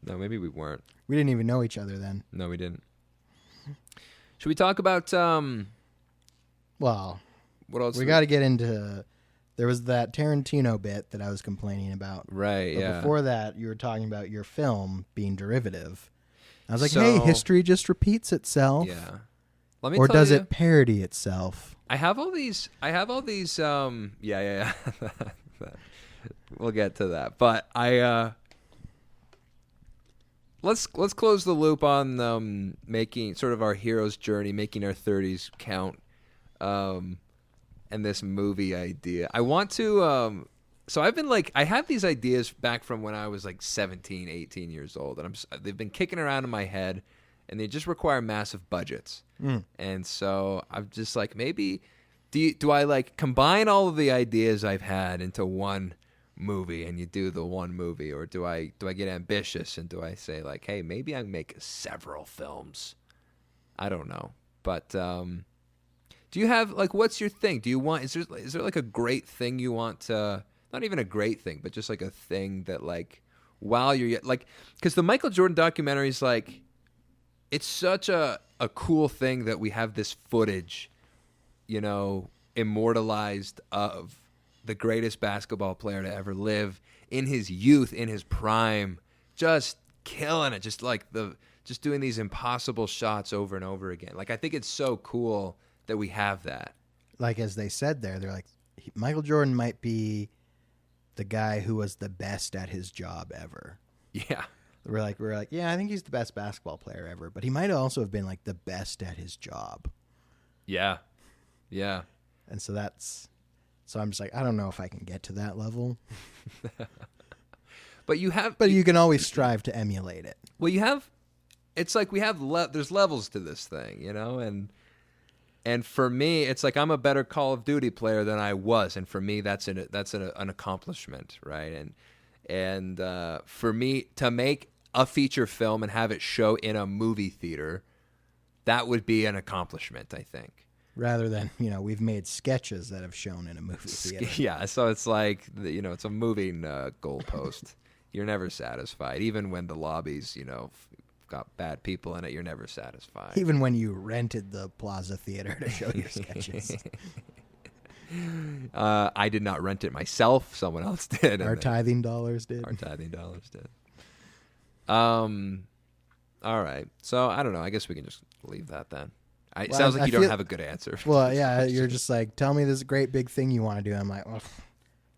No, maybe we weren't. We didn't even know each other then. No, we didn't. Should we talk about, well, what else? We got to get into, there was that Tarantino bit that I was complaining about. Right, but yeah. Before that, you were talking about your film being derivative. I was like, hey, history just repeats itself. Yeah. Or does it parody itself? I have all these, yeah. We'll get to that. But let's close the loop on making sort of our hero's journey, making our 30s count, and this movie idea. I want to, so I've been like, I have these ideas back from when I was like 17, 18 years old, and they've been kicking around in my head, and they just require massive budgets. And so I'm just like, maybe, do I like combine all of the ideas I've had into one movie and you do the one movie, or do I get ambitious and do I say like, hey, maybe I make several films? I don't know. But do you have like, what's your thing? Do you want, is there like a great thing you want to, not even a great thing, but just like a thing that like, while you're like, because the Michael Jordan documentary is like, it's such a cool thing that we have this footage, immortalized of the greatest basketball player to ever live in his youth, in his prime, just killing it, just doing these impossible shots over and over again. Like, I think it's so cool that we have that. Like, as they said there, they're like, Michael Jordan might be the guy who was the best at his job ever. Yeah. We're like, yeah, I think he's the best basketball player ever, but he might also have been like the best at his job. Yeah. Yeah. And so that's So I'm just like, I don't know if I can get to that level. But you can always strive to emulate it. Well, it's like there's levels to this thing, you know, and for me, it's like I'm a better Call of Duty player than I was, and for me, that's an accomplishment, right? And for me to make a feature film and have it show in a movie theater, that would be an accomplishment, I think. Rather than, we've made sketches that have shown in a movie theater. Yeah, so it's like, it's a moving goalpost. You're never satisfied. Even when the lobbies, got bad people in it, you're never satisfied. Even when you rented the Plaza Theater to show your sketches. I did not rent it myself. Someone else did. Our tithing dollars did. All right. So, I don't know. I guess we can just leave that then. It sounds like you don't have a good answer. Well, yeah, you're just like, tell me this great big thing you want to do. I'm like, well,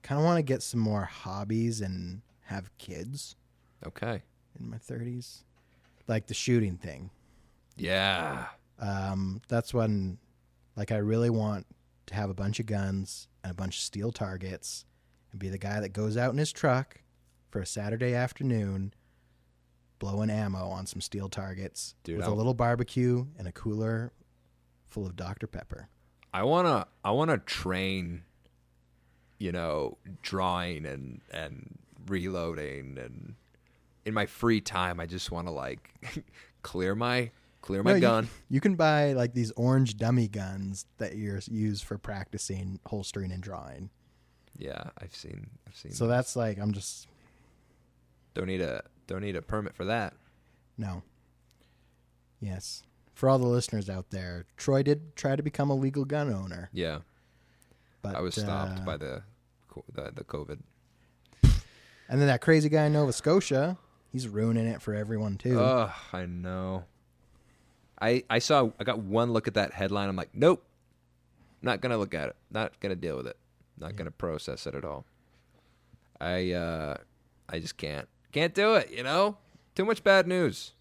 kind of want to get some more hobbies and have kids. Okay. In my 30s. Like the shooting thing. Yeah. That's when, like, I really want to have a bunch of guns and a bunch of steel targets and be the guy that goes out in his truck for a Saturday afternoon blowing ammo on some steel targets with a little barbecue and a cooler full of Dr. Pepper. I wanna train, drawing and reloading, and in my free time I just want to like clear my gun. You can buy like these orange dummy guns that you use for practicing holstering and drawing. Yeah, I've seen. So those. That's like I'm just don't need a permit for that. No. Yes. For all the listeners out there, Troy did try to become a legal gun owner. Yeah. But I was stopped by the COVID. And then that crazy guy in Nova Scotia, he's ruining it for everyone too. Oh, I know. I got one look at that headline. I'm like, nope. Not going to look at it. Not going to deal with it. Not going to process it at all. I just can't do it, Too much bad news.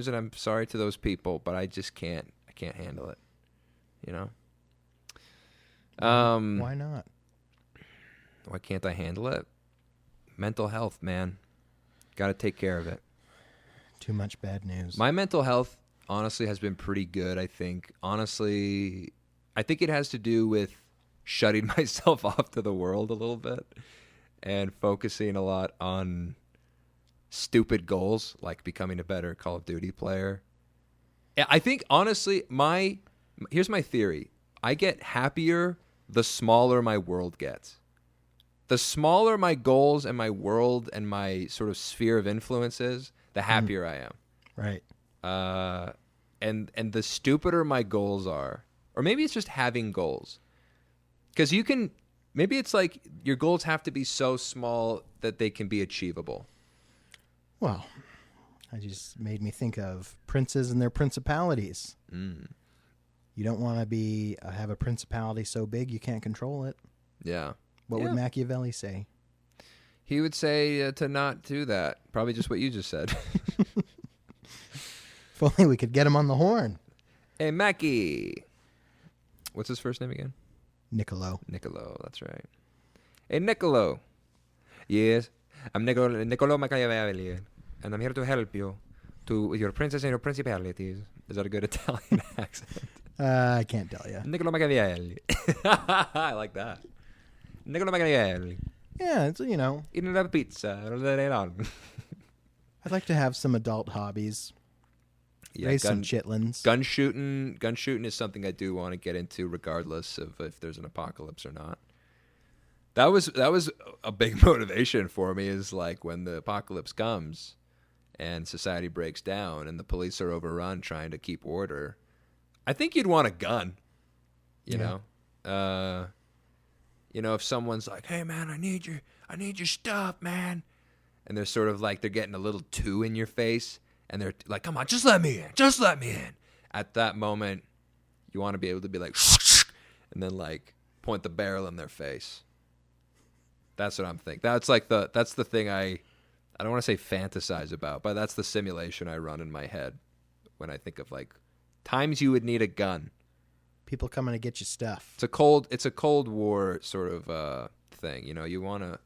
And I'm sorry to those people, but I just can't. I can't handle it. Why not? Why can't I handle it? Mental health, man. Got to take care of it. Too much bad news. My mental health, honestly, has been pretty good, I think. Honestly, I think it has to do with shutting myself off to the world a little bit and focusing a lot on stupid goals, like becoming a better Call of Duty player. I think, honestly, here's my theory. I get happier the smaller my world gets. The smaller my goals and my world and my sort of sphere of influence is, the happier I am. Right. And the stupider my goals are, or maybe it's just having goals. Because maybe it's like your goals have to be so small that they can be achievable. Well, I just made me think of princes and their principalities. You don't want to have a principality so big you can't control it. Yeah. What would Machiavelli say? He would say to not do that. Probably just what you just said. If only we could get him on the horn. Hey, Mackie. What's his first name again? Niccolo, that's right. Hey, Niccolo. Yes, I'm Niccolo Machiavelli, and I'm here to help you with your princess and your principalities. Is that a good Italian accent? I can't tell you. Niccolo Machiavelli. I like that. Niccolo Machiavelli. Yeah, it's, Eating a pizza all day long. I'd like to have some adult hobbies. Yeah, raise some chitlins. Gun shooting is something I do want to get into, regardless of if there's an apocalypse or not. That was a big motivation for me. Is like when the apocalypse comes, and society breaks down, and the police are overrun trying to keep order. I think you'd want a gun. You know, if someone's like, "Hey man, I need your stuff, man," and they're sort of like they're getting a little too in your face. And they're like, come on, just let me in. At that moment, you want to be able to be like, and then like point the barrel in their face. That's what I'm thinking. That's the thing I don't want to say fantasize about, but that's the simulation I run in my head when I think of like times you would need a gun. people coming to get you stuff. It's a Cold War sort of thing. You wanna.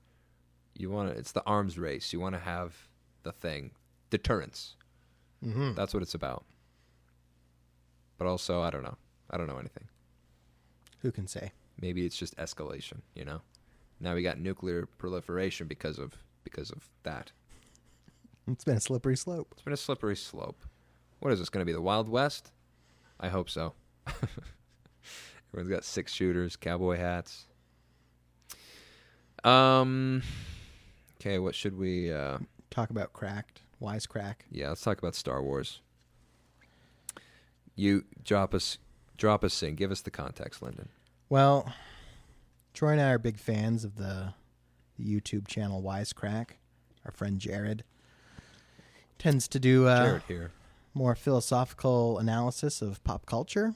It's the arms race. You want to have the thing, deterrence. Mm-hmm. That's what it's about. But also, I don't know. I don't know anything. Who can say? Maybe it's just escalation. Now we got nuclear proliferation because of that. It's been a slippery slope. It's been a slippery slope. What is this going to be? The Wild West? I hope so. Everyone's got 6-shooters, cowboy hats. Okay, what should we talk about? Wisecrack. Yeah, let's talk about Star Wars. You drop us in. Give us the context, Lyndon. Well, Troy and I are big fans of the YouTube channel Wisecrack. Our friend Jared tends to do Jared here. More philosophical analysis of pop culture.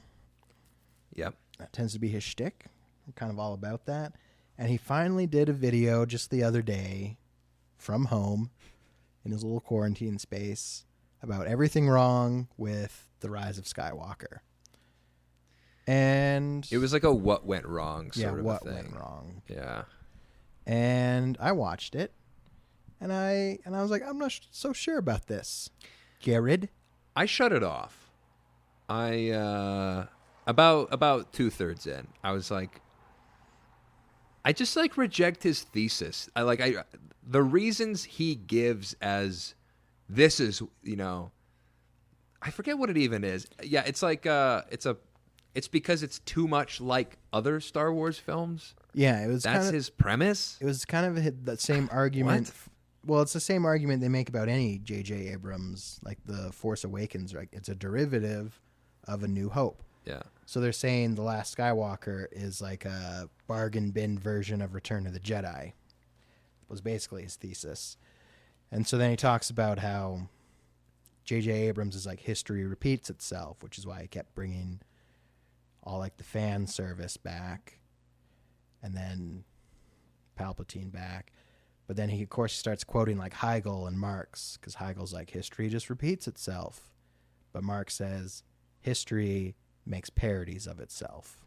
Yep. That tends to be his shtick. I'm kind of all about that. And he finally did a video just the other day from home in his little quarantine space about everything wrong with the Rise of Skywalker. And it was like a what went wrong sort of a thing. Went wrong. Yeah. And I watched it, and I was like, I'm not so sure about this, Jared. I shut it off. I about 2/3 in, I was like, I just reject his thesis. The reasons he gives as this is, I forget what it even is. Yeah, it's like it's because it's too much like other Star Wars films. Yeah, that's his premise. It was kind of the same argument. Well, it's the same argument they make about any J.J. Abrams, like The Force Awakens. Right? It's a derivative of A New Hope. Yeah. So they're saying The Last Skywalker is like a bargain bin version of Return of the Jedi. Was basically his thesis. And so then he talks about how J.J. Abrams is like history repeats itself, which is why he kept bringing all like the fan service back and then Palpatine back. But then he, of course, starts quoting like Hegel and Marx, because Hegel's like, history just repeats itself. But Marx says history makes parodies of itself.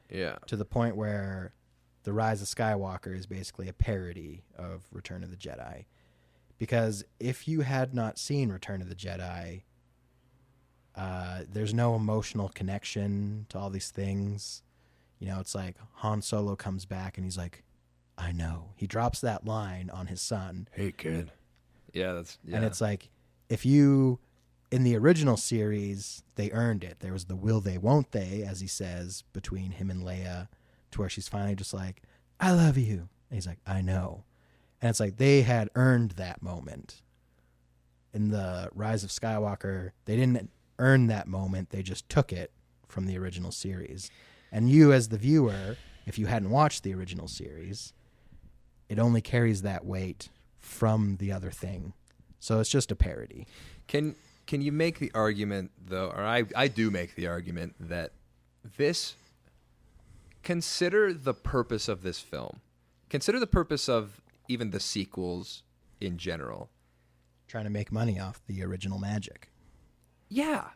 Yeah. To the point where The Rise of Skywalker is basically a parody of Return of the Jedi. Because if you had not seen Return of the Jedi, there's no emotional connection to all these things. It's like Han Solo comes back and he's like, I know. He drops that line on his son. Hey, kid. Yeah, And it's like, if you, in the original series, they earned it. There was the will they, won't they, as he says, between him and Leia, to where she's finally just like, I love you. And he's like, I know. And it's like they had earned that moment. In the Rise of Skywalker, they didn't earn that moment. They just took it from the original series. And you, as the viewer, if you hadn't watched the original series, it only carries that weight from the other thing. So it's just a parody. Can you make the argument, though, or I do make the argument that consider the purpose of this film. Consider the purpose of even the sequels in general. Trying to make money off the original magic. Yeah.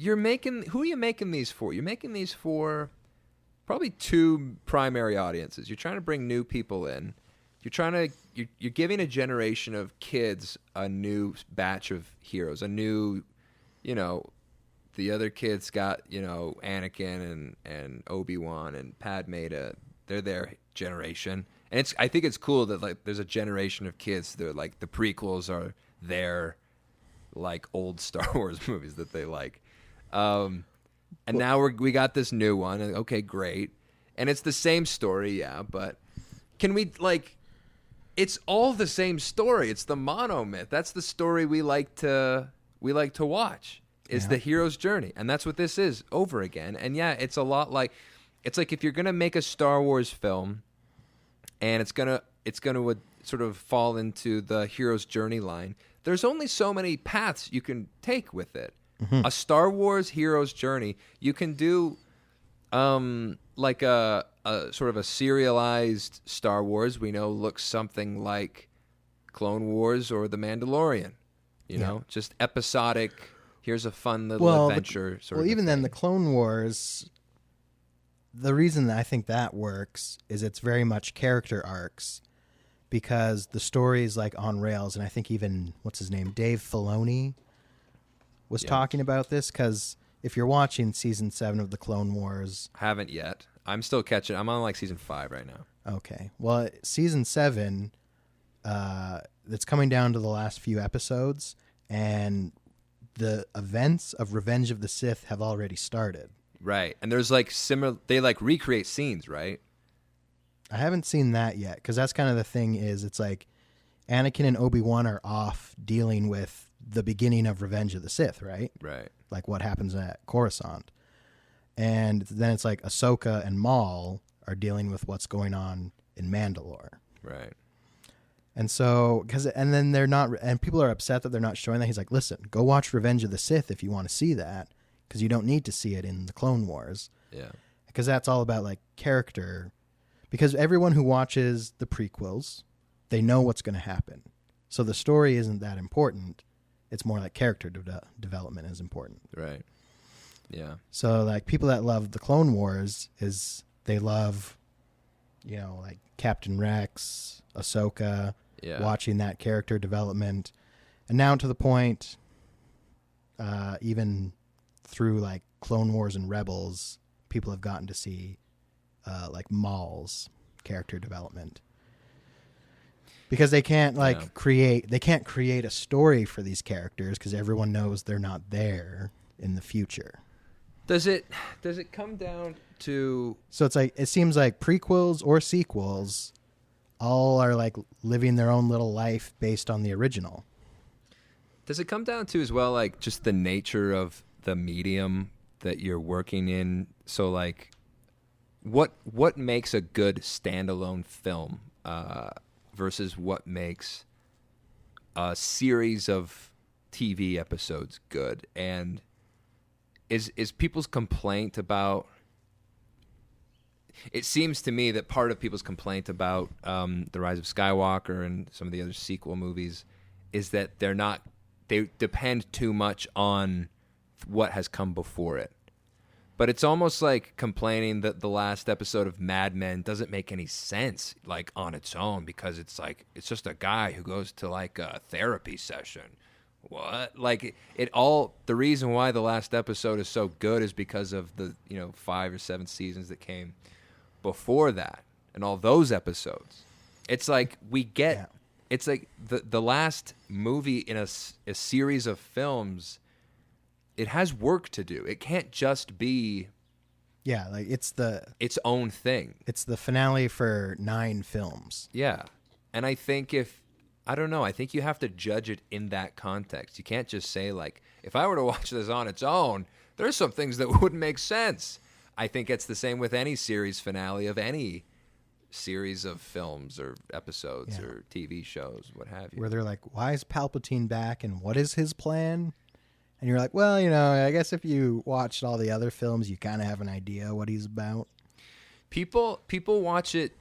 Who are you making these for? You're making these for probably two primary audiences. You're trying to bring new people in. You're giving a generation of kids a new batch of heroes, a new, the other kids got, Anakin and Obi-Wan and Padme they're their generation. And I think it's cool that there's a generation of kids that like the prequels are their like old Star Wars movies that they like. And now we got this new one, and okay, great. And it's the same story, yeah, but can we it's all the same story. It's the monomyth. That's the story we like to watch. Is the hero's journey. And that's what this is over again. And yeah, it's a lot like if you're going to make a Star Wars film and it's going to sort of fall into the hero's journey line, there's only so many paths you can take with it. Mm-hmm. A Star Wars hero's journey, you can do like a sort of a serialized Star Wars we know looks something like Clone Wars or The Mandalorian. You know, just episodic. Here's a fun little adventure. Sort of even thing. then, the Clone Wars the reason that I think that works is it's very much character arcs, because the story is like on rails. And I think even, what's his name, Dave Filoni was talking about this, because if you're watching season 7 of the Clone Wars, haven't yet. I'm still catching. I'm on like season 5 right now. Okay. Well, season 7, it's coming down to the last few episodes, and the events of Revenge of the Sith have already started. Right. And there's like similar, they like recreate scenes, right? I haven't seen that yet, because that's kind of the thing is it's like Anakin and Obi-Wan are off dealing with the beginning of Revenge of the Sith, right? Right. Like what happens at Coruscant. And then it's like Ahsoka and Maul are dealing with what's going on in Mandalore. Right. And so, and then they're not, and people are upset that they're not showing that. He's like, listen, go watch Revenge of the Sith if you want to see that, because you don't need to see it in the Clone Wars. Yeah. Because that's all about like character. Because everyone who watches the prequels, they know what's going to happen. So the story isn't that important. It's more like character development is important. Right. Yeah. So like people that love the Clone Wars is they love, you know, like Captain Rex, Ahsoka, watching that character development. And now to the point, even through like Clone Wars and Rebels, people have gotten to see like Maul's character development. Because they can't create a story for these characters because everyone knows they're not there in the future. Does it come down to... So it's like, it seems like prequels or sequels all are like living their own little life based on the original. Does it come down to as well, like just the nature of the medium that you're working in? So like what makes a good standalone film versus what makes a series of TV episodes good? And is people's complaint about... It seems to me that part of people's complaint about the Rise of Skywalker and some of the other sequel movies is that they depend too much on what has come before it. But it's almost like complaining that the last episode of Mad Men doesn't make any sense, like on its own, because it's like it's just a guy who goes to like a therapy session. What? Like it all. The reason why the last episode is so good is because of the 5 or 7 seasons that came before that and all those episodes. It's like we get. Yeah. It's like the last movie in a series of films. It has work to do. It can't just be... Yeah, like it's own thing. It's the finale for 9 films. Yeah. And I think I think you have to judge it in that context. You can't just say, like, if I were to watch this on its own, there's some things that wouldn't make sense. I think it's the same with any series finale of any series of films or episodes or TV shows, what have you. Where they're like, why is Palpatine back and what is his plan? And you're like, well, I guess if you watched all the other films, you kind of have an idea what he's about. People watch it.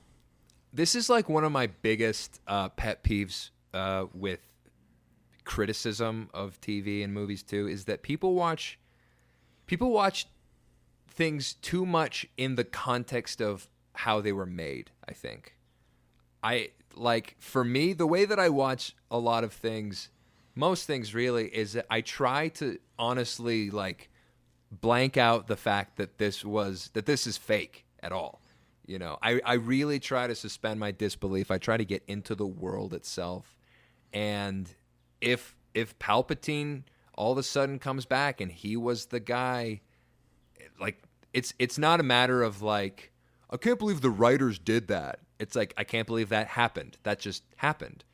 This is like one of my biggest pet peeves with criticism of TV and movies too, is that people watch things too much in the context of how they were made, I think. For me, the way that I watch a lot of things, most things really, is that I try to honestly like blank out the fact that this is fake at all. I really try to suspend my disbelief. I try to get into the world itself. And if Palpatine all of a sudden comes back and he was the guy, like it's not a matter of like, I can't believe the writers did that. It's like, I can't believe that happened. That just happened.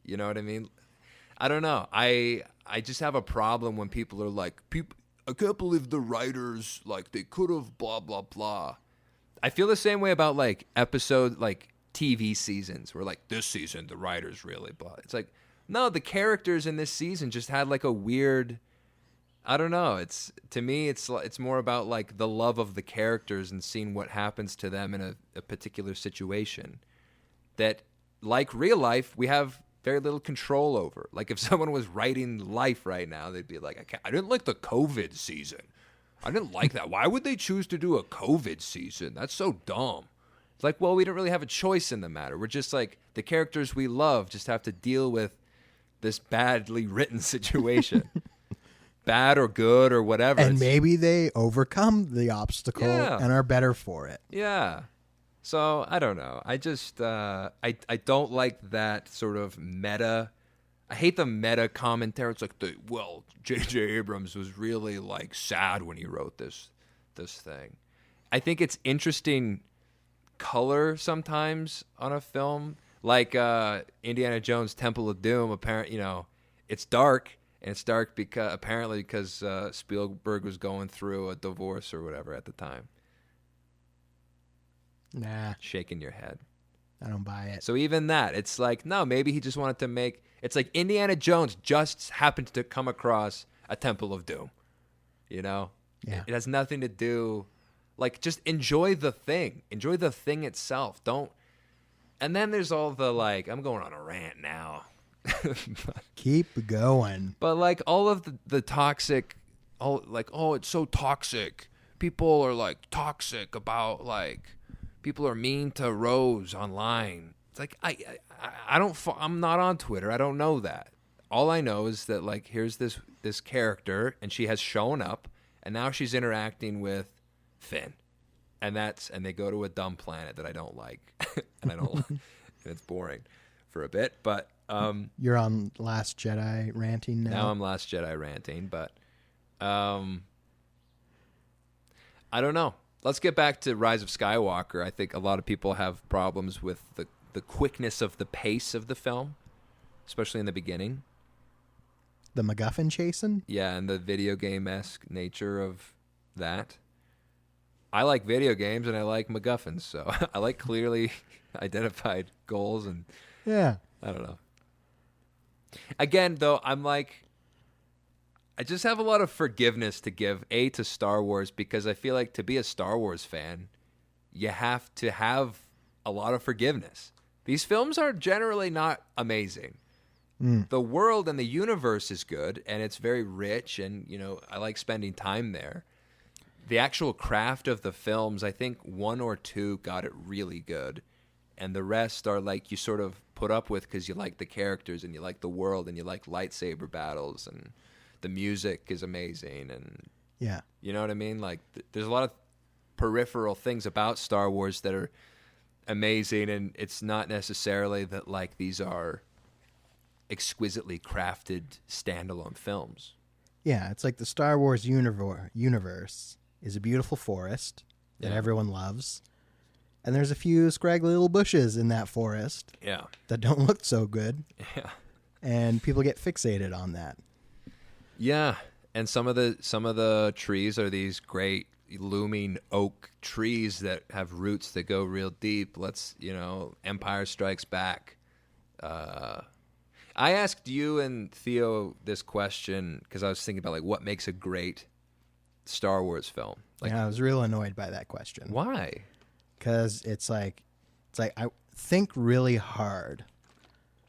You know what I mean? I don't know. I just have a problem when people are like, I can't believe the writers, like, they could have blah, blah, blah. I feel the same way about, like, TV seasons where, like, this season, the writers really blah. It's like, no, the characters in this season just had, like, a weird, I don't know. To me, it's more about, like, the love of the characters and seeing what happens to them in a particular situation that, like real life, we have very little control over. Like if someone was writing life right now, they'd be like, I didn't like the COVID season. I didn't like that. Why would they choose to do a COVID season? That's so dumb. It's like, well, we don't really have a choice in the matter. We're just like, the characters we love just have to deal with this badly written situation. Bad or good or whatever. And maybe they overcome the obstacle and are better for it. Yeah. So, I don't know. I just, I don't like that sort of meta. I hate the meta commentary. It's like, J.J. Abrams was really, like, sad when he wrote this thing. I think it's interesting color sometimes on a film. Like Indiana Jones Temple of Doom, apparently, it's dark. And it's dark because Spielberg was going through a divorce or whatever at the time. Nah. Shaking your head. I don't buy it. So even that, it's like, no, maybe he just wanted to make... It's like Indiana Jones just happened to come across a Temple of Doom. Yeah. It has nothing to do... Like, just enjoy the thing. Enjoy the thing itself. Don't... And then there's all the, like, I'm going on a rant now. Keep going. But like all of the toxic, it's so toxic. People are like toxic about like people are mean to Rose online. It's like I'm not on Twitter. I don't know that. All I know is that like here's this character and she has shown up and now she's interacting with Finn, and they go to a dumb planet that I don't like, and and it's boring for a bit, but. You're on Last Jedi ranting now? Now I'm Last Jedi ranting, but I don't know. Let's get back to Rise of Skywalker. I think a lot of people have problems with the quickness of the pace of the film, especially in the beginning. The MacGuffin chasing? Yeah, and the video game-esque nature of that. I like video games and I like MacGuffins, so I like clearly identified goals and yeah. I don't know. Again, though, I'm like, I just have a lot of forgiveness to give, to Star Wars, because I feel like to be a Star Wars fan, you have to have a lot of forgiveness. These films are generally not amazing. The world and the universe is good, and it's very rich, and, I like spending time there. The actual craft of the films, I think one or two got it really good. And the rest are like you sort of put up with because you like the characters and you like the world and you like lightsaber battles and the music is amazing and you know what I mean? Like there's a lot of peripheral things about Star Wars that are amazing, and it's not necessarily that like these are exquisitely crafted standalone films. Yeah, it's like the Star Wars universe is a beautiful forest that everyone loves. And there's a few scraggly little bushes in that forest that don't look so good. Yeah. And people get fixated on that. Yeah. And some of the trees are these great looming oak trees that have roots that go real deep. Empire Strikes Back. I asked you and Theo this question because I was thinking about like what makes a great Star Wars film. Like, I was real annoyed by that question. Why? Because it's like I think really hard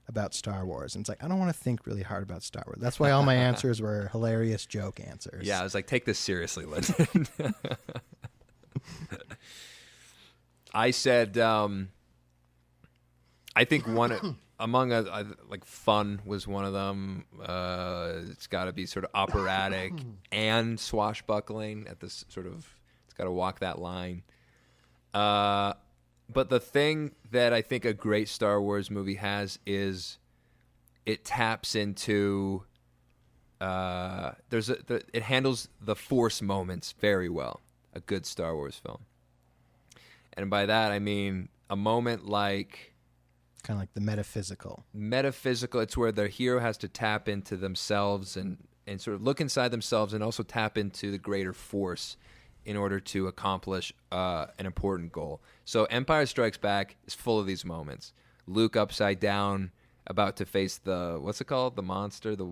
about Star Wars, and it's like I don't want to think really hard about Star Wars. That's why all my answers were hilarious joke answers. Yeah, I was like, take this seriously, Lyndon. I said, I think one among like fun was one of them. It's got to be sort of operatic and swashbuckling at this sort of. It's got to walk that line. But the thing that I think a great Star Wars movie has is it taps into it handles the Force moments very well. A good Star Wars film, and by that I mean a moment like kind of like the metaphysical. It's where the hero has to tap into themselves and sort of look inside themselves and also tap into the greater force in order to accomplish an important goal. So Empire Strikes Back is full of these moments. Luke upside down, about to face what's it called? The monster, the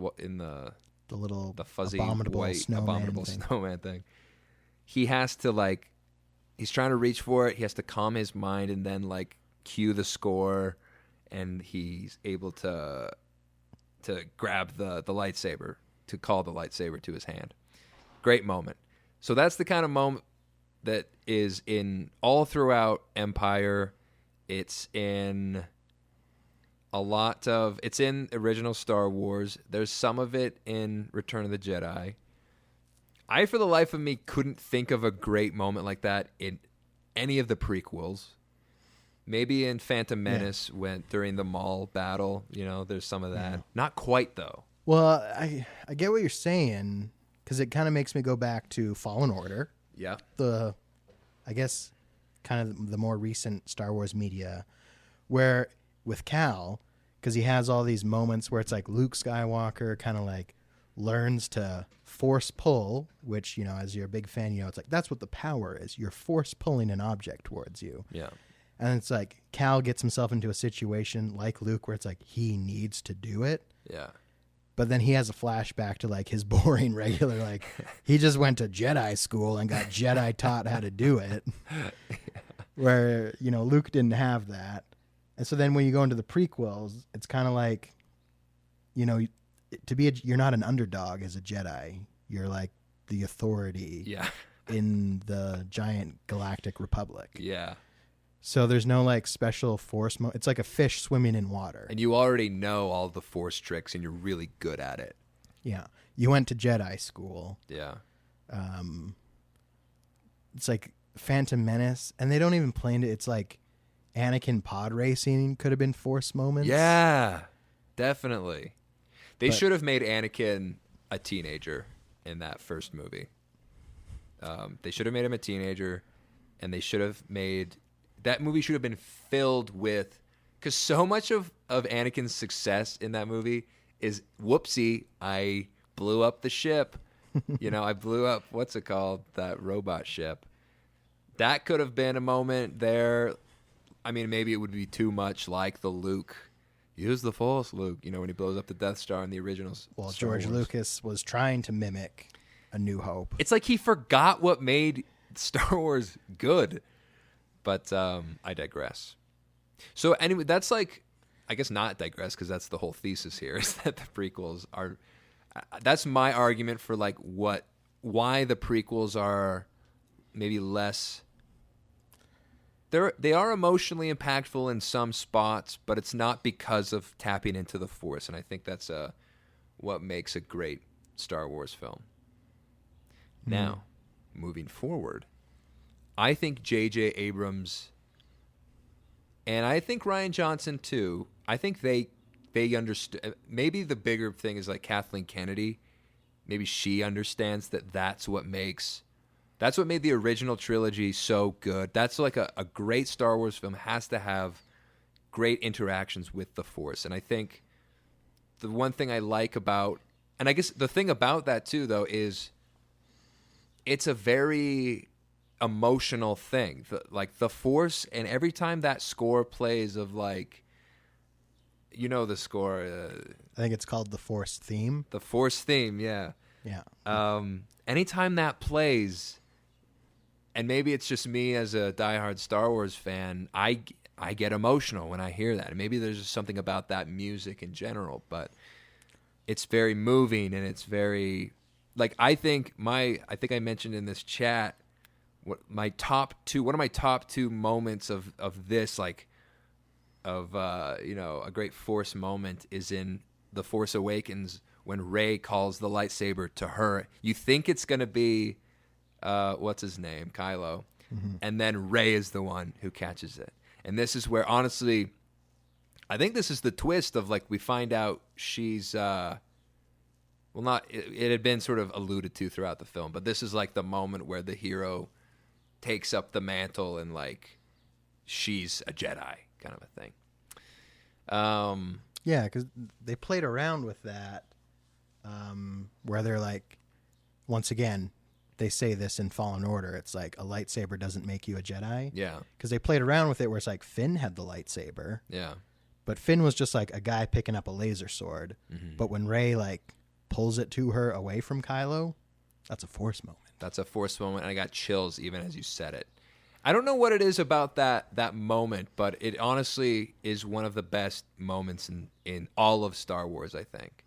fuzzy abominable white snowman snowman thing. He has to he's trying to reach for it. He has to calm his mind and then cue the score, and he's able to grab the lightsaber, to call the lightsaber to his hand. Great moment. So that's the kind of moment that is in all throughout Empire. It's in it's in original Star Wars. There's some of it in Return of the Jedi. I, for the life of me, couldn't think of a great moment like that in any of the prequels. Maybe in Phantom Menace during the mall battle, there's some of that. Yeah. Not quite, though. Well, I get what you're saying, because it kind of makes me go back to Fallen Order. Yeah. I guess, kind of the more recent Star Wars media, where with Cal, because he has all these moments where it's like Luke Skywalker kind of like learns to force pull, which, as you're a big fan, it's like that's what the power is. You're force pulling an object towards you. Yeah. And it's like Cal gets himself into a situation like Luke where it's like he needs to do it. Yeah. But then he has a flashback to like his boring regular, like he just went to Jedi school and got Jedi taught how to do it. Where, Luke didn't have that. And so then when you go into the prequels, it's kind of like, you're not an underdog as a Jedi. You're like the authority in the giant galactic republic. Yeah. So there's no like special force. It's like a fish swimming in water. And you already know all the force tricks and you're really good at it. Yeah. You went to Jedi school. Yeah. It's like Phantom Menace. And they don't even play into it. It's like Anakin pod racing could have been force moments. Yeah. Definitely. They should have made Anakin a teenager in that first movie. They should have made him a teenager. And they should have made... That movie should have been filled with, because so much of Anakin's success in that movie is, whoopsie, I blew up the ship. I blew up, what's it called? That robot ship. That could have been a moment there. I mean, maybe it would be too much like the Luke. Use the Force, Luke. When he blows up the Death Star in the originals. Well, George Lucas was trying to mimic A New Hope. It's like he forgot what made Star Wars good. But I digress. So anyway, that's like, I guess not digress, because that's the whole thesis here, is that the prequels are, that's my argument for like why the prequels are maybe less, they are emotionally impactful in some spots, but it's not because of tapping into the Force. And I think that's what makes a great Star Wars film. Now, moving forward, I think J.J. Abrams, and I think Rian Johnson too, I think they understood. Maybe the bigger thing is like Kathleen Kennedy. Maybe she understands that's what made the original trilogy so good. That's like a great Star Wars film has to have great interactions with the Force. And I think the one thing I like about, and I guess the thing about that too, though, is it's a very emotional thing. Like the Force, and every time that score plays of like, the score. I think it's called the Force theme. The Force theme, yeah. Yeah. Anytime that plays, and maybe it's just me as a diehard Star Wars fan, I get emotional when I hear that. And maybe there's just something about that music in general, but it's very moving, and it's very, like, I think I mentioned in this chat, one of my top two moments of this, like, of a great Force moment is in The Force Awakens when Rey calls the lightsaber to her. You think it's gonna be what's his name, Kylo, and then Rey is the one who catches it. And this is where, honestly, I think this is the twist of, like, we find out she's it had been sort of alluded to throughout the film, but this is like the moment where the hero takes up the mantle and, like, she's a Jedi kind of a thing. Yeah, because they played around with that, where they're like, once again, they say this in Fallen Order, it's like a lightsaber doesn't make you a Jedi. Yeah. Because they played around with it where it's like Finn had the lightsaber. Yeah. But Finn was just like a guy picking up a laser sword. Mm-hmm. But when Rey, like, pulls it to her away from Kylo, that's a Force moment. That's a Force moment, and I got chills even as you said it. I don't know what it is about that moment, but it honestly is one of the best moments in all of Star Wars, I think.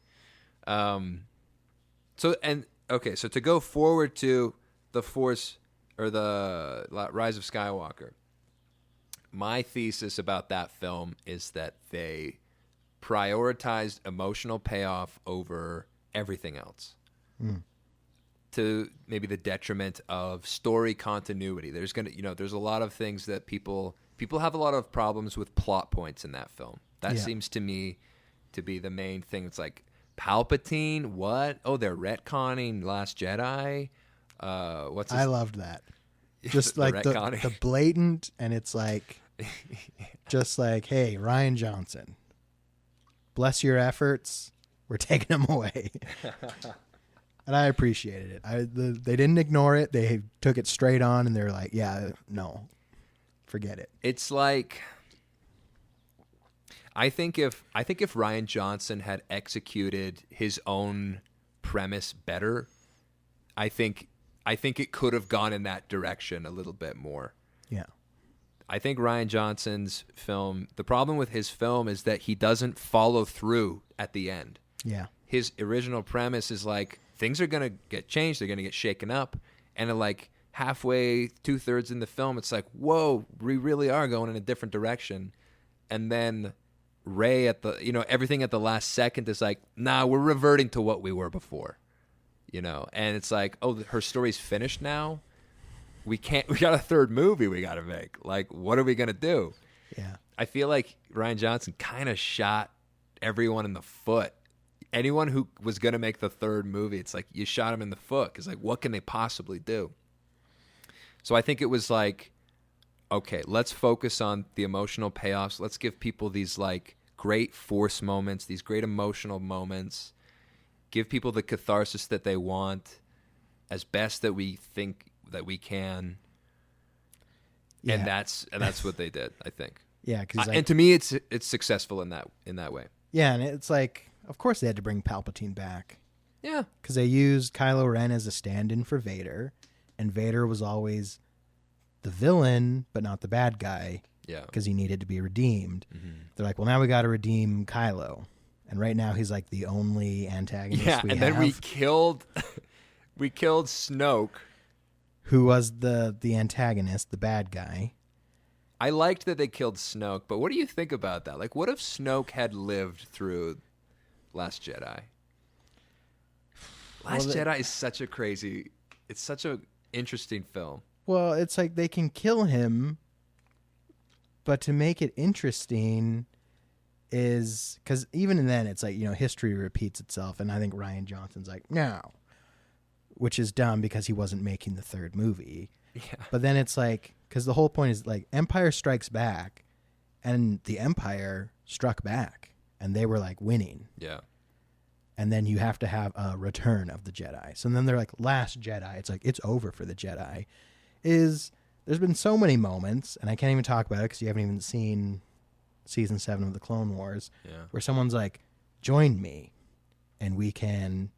So to go forward to the Force or the Rise of Skywalker, my thesis about that film is that they prioritized emotional payoff over everything else. To maybe the detriment of story continuity. There's a lot of things that people have a lot of problems with plot points in that film. That seems to me to be the main thing. It's like Palpatine, what? Oh, they're retconning Last Jedi. I loved that. Just like the blatant, and it's like just like, hey, Rian Johnson, bless your efforts. We're taking them away. And I appreciated it. They didn't ignore it. They took it straight on, and they're like, yeah, no, forget it. It's like, I think if Rian Johnson had executed his own premise better, I think it could have gone in that direction a little bit more. Yeah. I think Rian Johnson's film, the problem with his film is that he doesn't follow through at the end. Yeah. His original premise is like, things are going to get changed. They're going to get shaken up. And then like halfway, 2/3 in the film, it's like, whoa, we really are going in a different direction. And then Rey everything at the last second is like, nah, we're reverting to what we were before, and it's like, oh, her story's finished now. We got a third movie we got to make. Like, what are we going to do? Yeah. I feel like Rian Johnson kind of shot everyone in the foot. Anyone who was going to make the third movie, it's like you shot him in the foot. Because, like, what can they possibly do? So I think it was like, okay, let's focus on the emotional payoffs. Let's give people these, like, great Force moments, these great emotional moments. Give people the catharsis that they want as best that we think that we can. Yeah. And that's what they did, I think. Yeah, and to me, it's successful in that way. Yeah, and it's like, of course they had to bring Palpatine back. Yeah. Because they used Kylo Ren as a stand-in for Vader, and Vader was always the villain, but not the bad guy. Yeah. Because he needed to be redeemed. Mm-hmm. They're like, well, now we got to redeem Kylo. And right now he's like the only antagonist we have. And then we killed Snoke. Who was the antagonist, the bad guy. I liked that they killed Snoke, but what do you think about that? Like, what if Snoke had lived through Last Jedi? Jedi is such an interesting film. Well, it's like they can kill him, but to make it interesting is, because even then it's like, history repeats itself, and I think Rian Johnson's like, no, which is dumb because he wasn't making the third movie. Yeah. But then it's like, because the whole point is like Empire Strikes Back, and the Empire struck back, and they were like winning. Yeah. And then you have to have a return of the Jedi. So then they're like, Last Jedi. It's like, it's over for the Jedi. There's been so many moments, and I can't even talk about it because you haven't even seen season 7 of the Clone Wars, where someone's like, join me, and we can,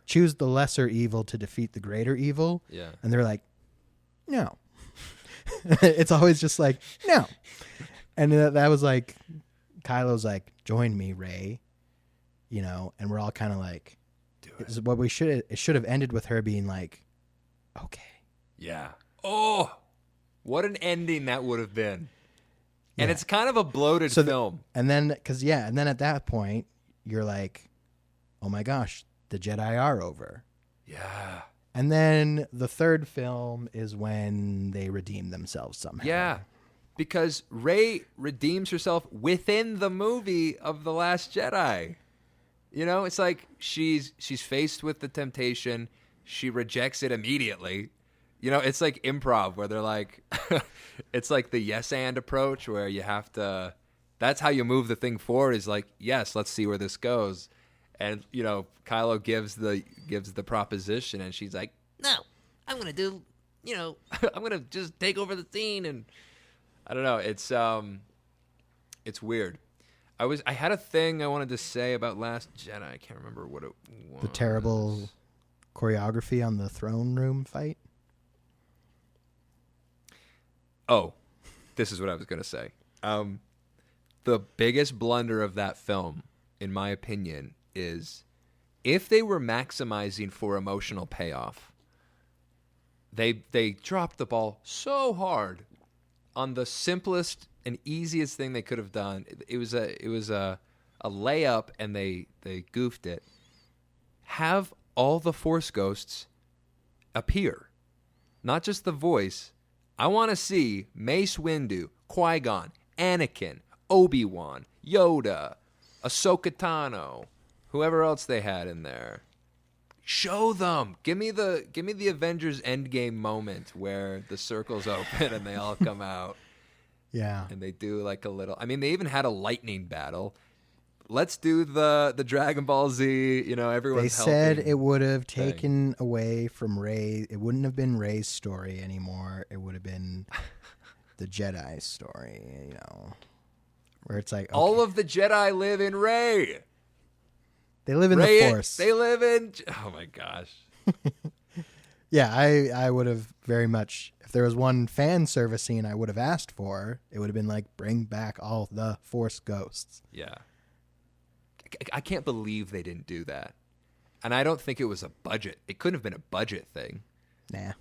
choose the lesser evil to defeat the greater evil. Yeah. And they're like, no. It's always just like, no. And that was like, Kylo's like, join me, Rey. And we're all kind of like, it should have ended with her being like, okay. Yeah. Oh, what an ending that would have been. Yeah. And it's kind of a bloated film. And then at that point, you're like, oh my gosh, the Jedi are over. Yeah. And then the third film is when they redeem themselves somehow. Yeah. Because Rey redeems herself within the movie of The Last Jedi. It's like she's faced with the temptation. She rejects it immediately. It's like improv where they're like, it's like the yes and approach where you have to, that's how you move the thing forward is like, yes, let's see where this goes. And, Kylo gives the proposition and she's like, no, I'm going to do, I'm going to just take over the scene. And I don't know. It's weird. I had a thing I wanted to say about Last Jedi. I can't remember what it was. The terrible choreography on the throne room fight. Oh, this is what I was going to say. The biggest blunder of that film, in my opinion, is if they were maximizing for emotional payoff, they dropped the ball so hard on the simplest and easiest thing they could have done. It was a layup, and they goofed it. Have all the Force ghosts appear, not just the voice. I want to see Mace Windu, Qui-Gon, Anakin, Obi-Wan, Yoda, Ahsoka Tano, whoever else they had in there. Show them. Give me the Avengers Endgame moment where the circle's open and they all come out. Yeah. And they do like a little. I mean, they even had a lightning battle. Let's do the Dragon Ball Z. Everyone's. They said it would have taken away from Rey. It wouldn't have been Rey's story anymore. It would have been the Jedi story. Where it's like, okay, all of the Jedi live in Rey. They live in the Force. They live in. Oh my gosh. Yeah, I would have very much. If there was one fan service scene I would have asked for, it would have been like, bring back all the Force ghosts. Yeah. I can't believe they didn't do that. And I don't think it was a budget. It couldn't have been a budget thing. Nah.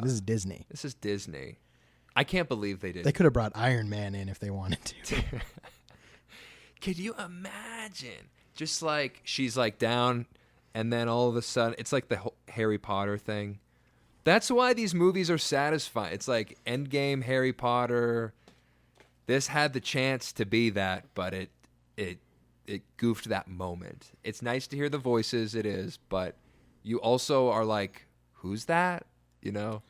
This is Disney. This is Disney. I can't believe they didn't. They could have brought Iron Man in if they wanted to. Could you imagine? Just like she's like down, and then all of a sudden, it's like the whole Harry Potter thing. That's why these movies are satisfying. It's like Endgame, Harry Potter. This had the chance to be that, but it goofed that moment. It's nice to hear the voices, it is, but you also are like, who's that? Who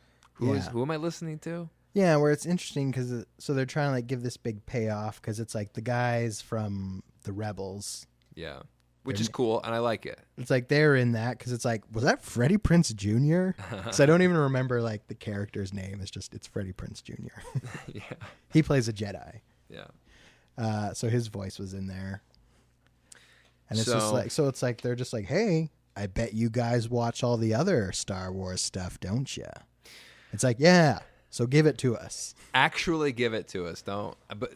am I listening to? Yeah, where it's interesting because so they're trying to like give this big payoff because it's like the guys from the Rebels. Yeah, which is cool, and I like it. It's like they're in that because it's like, was that Freddie Prinze Jr.? Because I don't even remember like the character's name. It's Freddie Prinze Jr. Yeah, he plays a Jedi. Yeah, so his voice was in there, and it's just like, so it's like they're just like, hey, I bet you guys watch all the other Star Wars stuff, don't you? It's like, yeah. So give it to us. Actually give it to us. Don't. But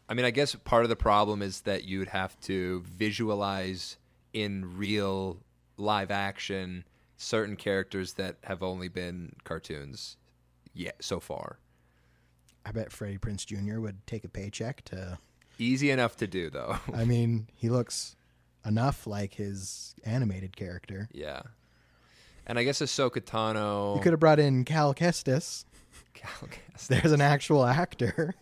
I mean, I guess part of the problem is that you'd have to visualize in real live action certain characters that have only been cartoons yet so far. I bet Freddie Prinze Jr. would take a paycheck to. Easy enough to do, though. I mean, he looks enough like his animated character. Yeah. And I guess Ahsoka Tano. You could have brought in Cal Kestis. There's an actual actor.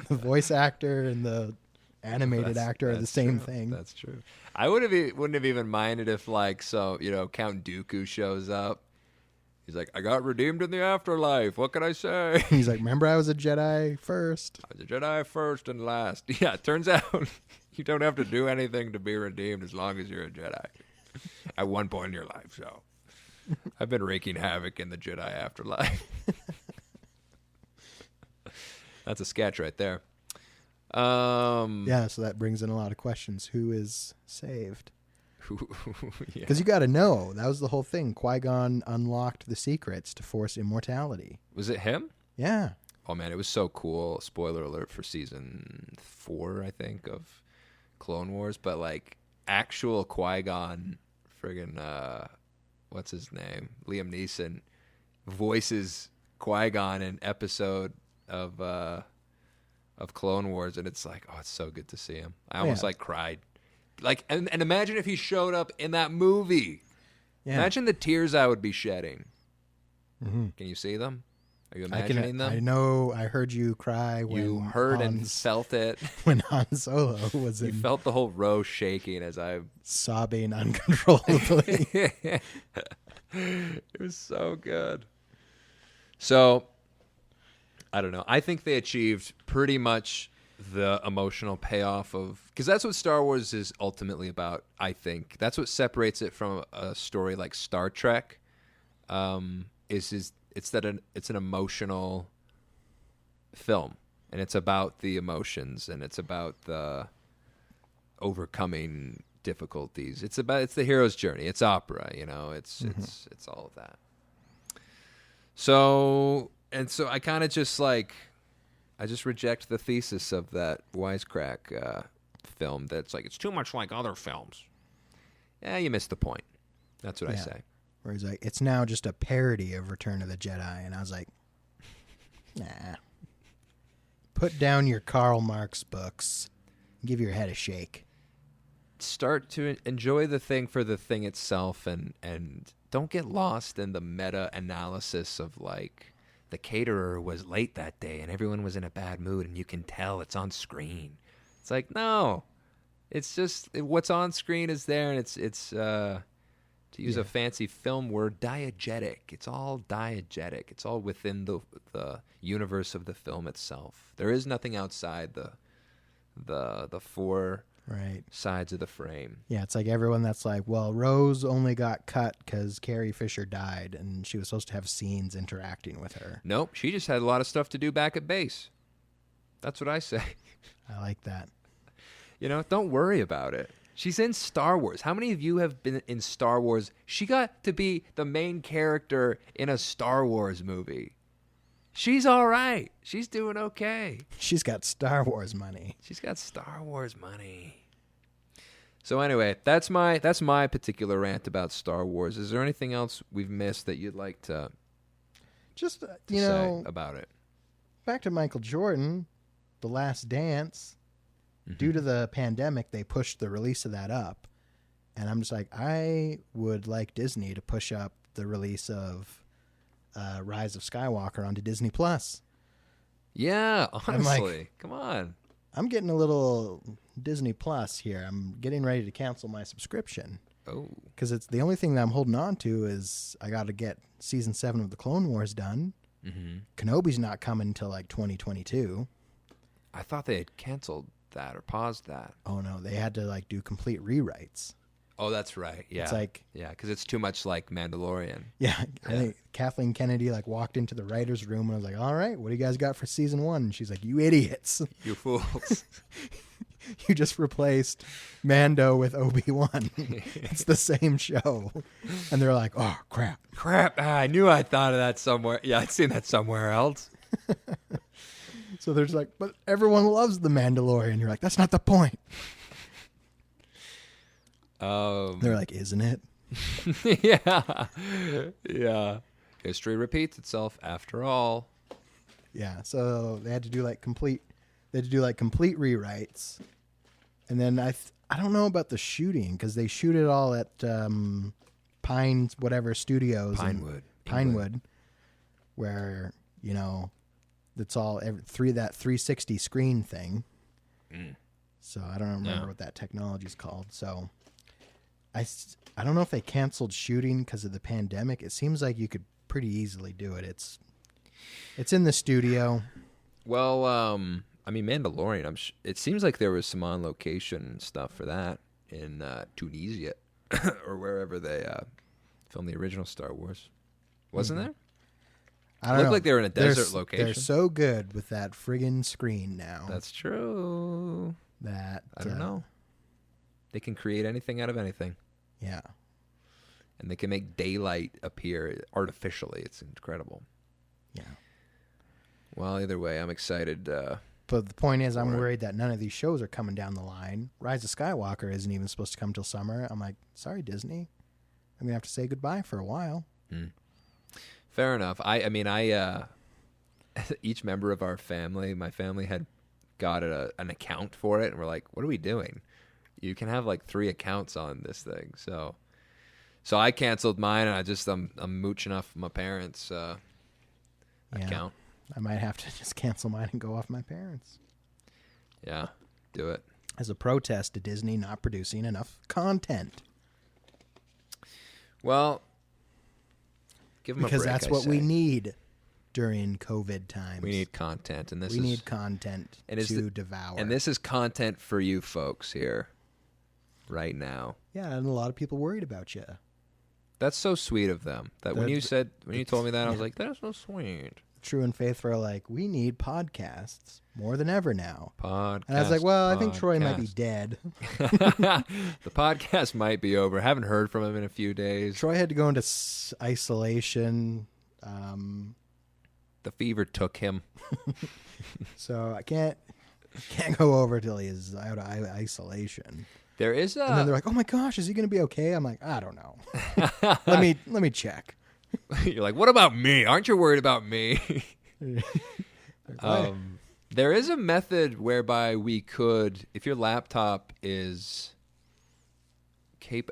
The voice actor and the animated actor are the same thing. That's true. I wouldn't have even minded if Count Dooku shows up. He's like, I got redeemed in the afterlife. What can I say? He's like, remember I was a Jedi first? I was a Jedi first and last. Yeah, it turns out you don't have to do anything to be redeemed as long as you're a Jedi. At one point in your life, so. I've been wreaking havoc in the Jedi afterlife. That's a sketch right there. Yeah, so that brings in a lot of questions. Who is saved? Yeah. Because you got to know. That was the whole thing. Qui-Gon unlocked the secrets to Force immortality. Was it him? Yeah. Oh, man, it was so cool. Spoiler alert for season 4, I think, of Clone Wars. But, like, actual Qui-Gon friggin', what's his name? Liam Neeson voices Qui-Gon in episode of Clone Wars, and it's like, oh, it's so good to see him. I almost cried. Like, and imagine if he showed up in that movie. Yeah. Imagine the tears I would be shedding. Mm-hmm. Can you see them? Are you imagining them? I know. I heard you cry when you heard and felt it when Han Solo was in. You felt the whole row shaking as I sobbing uncontrollably. It was so good. So, I don't know. I think they achieved pretty much the emotional payoff of, because that's what Star Wars is ultimately about. I think that's what separates it from a story like Star Trek. It's an emotional film, and it's about the emotions, and it's about the overcoming difficulties. It's the hero's journey. It's opera, It's all of that. So I kind of just I just reject the thesis of that wisecrack film that's like, it's too much like other films. Yeah, you missed the point. That's what I say. where he's like, it's now just a parody of Return of the Jedi. And I was like, nah. Put down your Karl Marx books. Give your head a shake. Start to enjoy the thing for the thing itself, and don't get lost in the meta-analysis of, like, the caterer was late that day and everyone was in a bad mood and you can tell it's on screen. It's like, no. It's just what's on screen is there, and it's to use a fancy film word, diegetic. It's all diegetic. It's all within the universe of the film itself. There is nothing outside the four sides of the frame. Yeah, it's like everyone that's like, well, Rose only got cut because Carrie Fisher died and she was supposed to have scenes interacting with her. Nope, she just had a lot of stuff to do back at base. That's what I say. I like that. You know, don't worry about it. She's in Star Wars. How many of you have been in Star Wars? She got to be the main character in a Star Wars movie. She's all right. She's doing okay. She's got Star Wars money. She's got Star Wars money. So anyway, that's my particular rant about Star Wars. Is there anything else we've missed that you'd like to just say about it? Back to Michael Jordan, The Last Dance. Due to the pandemic, they pushed the release of that up. And I'm just like, I would like Disney to push up the release of Rise of Skywalker onto Disney+. Yeah, honestly. Come on. I'm getting a little Disney+ here. I'm getting ready to cancel my subscription. Oh. Because it's the only thing that I'm holding on to is I got to get Season 7 of The Clone Wars done. Mm-hmm. Kenobi's not coming until like 2022. I thought they had canceled that or paused that. Oh no, they had to like do complete rewrites. Oh, that's right. Yeah, it's like because it's too much like Mandalorian. Yeah, I think Kathleen Kennedy like walked into the writers' room and I was like, "All right, what do you guys got for season 1?" And she's like, "You idiots, you fools! You just replaced Mando with Obi-Wan. It's the same show." And they're like, "Oh crap! I knew I thought of that somewhere. Yeah, I'd seen that somewhere else." So there's like, but everyone loves the Mandalorian. You're like, that's not the point. They're like, isn't it? Yeah. History repeats itself after all. Yeah. So they had to do like complete rewrites, and then I don't know about the shooting because they shoot it all at Pinewood, where it's all that 360 screen thing. So I don't remember what that technology is called. So I don't know if they canceled shooting because of the pandemic. It seems like you could pretty easily do it. It's in the studio. Well, I mean, Mandalorian. It seems like there was some on location stuff for that in Tunisia or wherever they filmed the original Star Wars. Wasn't there? I don't know. Like they were in a desert location. They're so good with that friggin' screen now. That's true. That I don't know. They can create anything out of anything. Yeah. And they can make daylight appear artificially. It's incredible. Yeah. Well, either way, I'm excited. But the point is, I'm worried that none of these shows are coming down the line. Rise of Skywalker isn't even supposed to come till summer. I'm like, sorry, Disney. I'm going to have to say goodbye for a while. Fair enough. I mean, each member of our family, my family had got an account for it, and we're like, what are we doing? You can have like 3 accounts on this thing. So I canceled mine, and I'm mooching off my parents' account. I might have to just cancel mine and go off my parents'. Yeah, do it. As a protest to Disney not producing enough content. Well, give them a break, because that's what we need during COVID times. We need content, and we need content to devour. And this is content for you folks here, right now. Yeah, and a lot of people worried about you. That's so sweet of them. When you told me that, I was like, that's so sweet. True and Faithful are like, we need podcasts more than ever now. And I was like, well, I think Troy might be dead. The podcast might be over. Haven't heard from him in a few days. Troy had to go into isolation. The fever took him. So I can't go over till he is out of isolation. There is and then they're like, "Oh my gosh, is he going to be okay?" I'm like, "I don't know. let me check." You're like, "What about me? Aren't you worried about me?" There is a method whereby we could, if your laptop is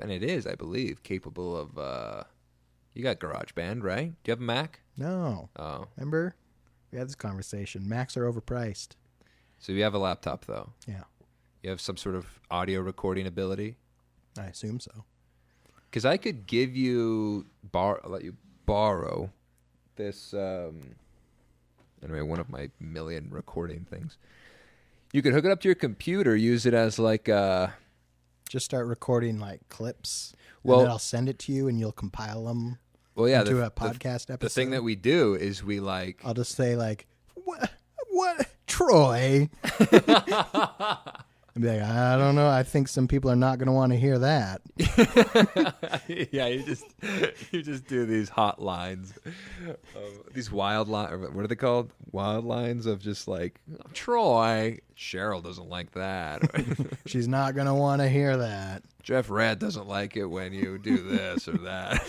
and it is, I believe, capable of. You got GarageBand, right? Do you have a Mac? No. Oh. Remember? We had this conversation. Macs are overpriced. So you have a laptop, though? Yeah. You have some sort of audio recording ability? I assume so. Because I could give you, let you borrow this, anyway, one of my million recording things. You could hook it up to your computer, use it as like a... Just start recording like clips, well, and then I'll send it to you, and you'll compile them into a podcast episode. The thing that we do is we like... I'll just say like, what, Troy? And be like, I don't know. I think some people are not going to want to hear that. Yeah, you just do these hot lines, these wild lines. What are they called? Wild lines of just like, Troy. Cheryl doesn't like that. She's not going to want to hear that. Jeff Red doesn't like it when you do this or that.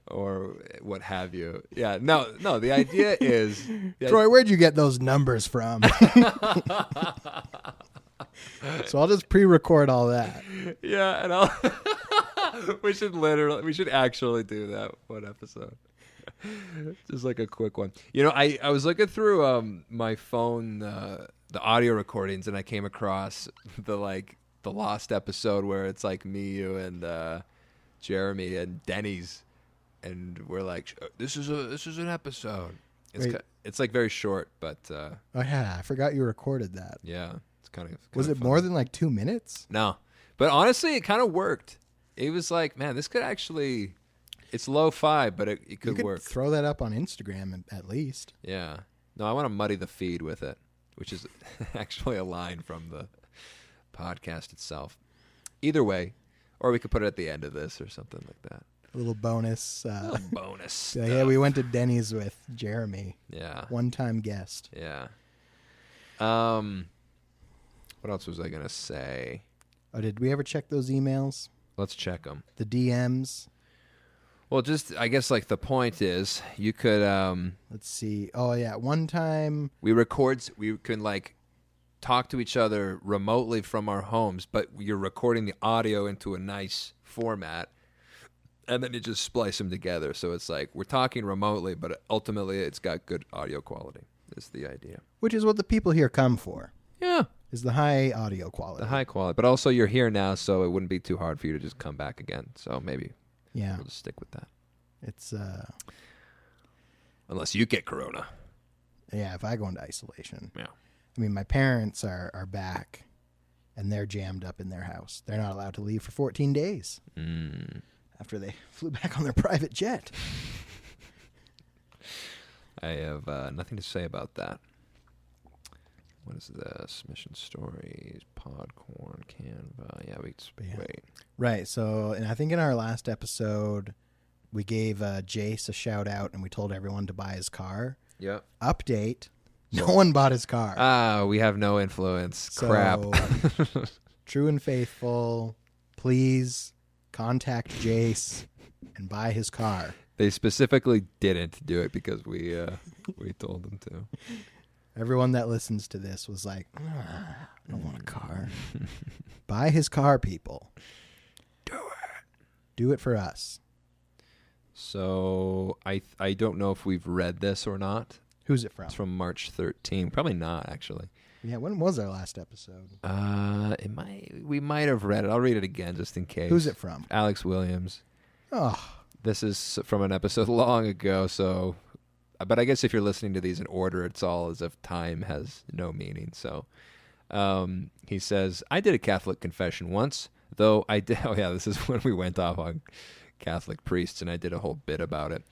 Or what have you. Yeah, no, the idea is... Troy, where'd you get those numbers from? So I'll just pre-record all that. Yeah, and we should actually do that one episode. Just like a quick one. You know, I was looking through my phone, the audio recordings, and I came across the lost episode where it's like me, you, and Jeremy and Denny's, and we're like, this is an episode. It's like very short, but oh yeah, I forgot you recorded that. Yeah, it's kind of. Was it more than like 2 minutes? No, but honestly, it kind of worked. It was like, man, this could actually. It's lo-fi, but it could work. Throw that up on Instagram at least. Yeah. No, I want to muddy the feed with it, which is actually a line from the podcast itself. Either way. Or we could put it at the end of this or something like that. A little bonus. Bonus. Yeah, we went to Denny's with Jeremy. Yeah. One-time guest. Yeah. What else was I going to say? Oh, did we ever check those emails? Let's check them. The DMs? Well, just, I guess, like, the point is, you could... Let's see. Oh, yeah. One time... we can, like... talk to each other remotely from our homes, but you're recording the audio into a nice format, and then you just splice them together. So it's like we're talking remotely, but ultimately it's got good audio quality. Is the idea. Which is what the people here come for. Yeah. Is the high audio quality. The high quality. But also you're here now, so it wouldn't be too hard for you to just come back again. So maybe we'll just stick with that. It's unless you get corona. Yeah, if I go into isolation. Yeah. I mean, my parents are back, and they're jammed up in their house. They're not allowed to leave for 14 days after they flew back on their private jet. I have nothing to say about that. What is this? Mission stories, Podcorn, Canva. Yeah, wait. Right, so and I think in our last episode, we gave Jace a shout-out, and we told everyone to buy his car. Yep. Update. No one bought his car. We have no influence. So, crap. True and faithful, please contact Jace and buy his car. They specifically didn't do it because we told them to. Everyone that listens to this was like, I don't want a car. Buy his car, people. Do it. Do it for us. So I don't know if we've read this or not. Who's it from? It's from March 13. Probably not, actually. Yeah, when was our last episode? We might have read it. I'll read it again just in case. Who's it from? Alex Williams. Oh. This is from an episode long ago, so... But I guess if you're listening to these in order, it's all as if time has no meaning. So he says, I did a Catholic confession once, though I did... Oh, yeah, this is when we went off on Catholic priests, and I did a whole bit about it.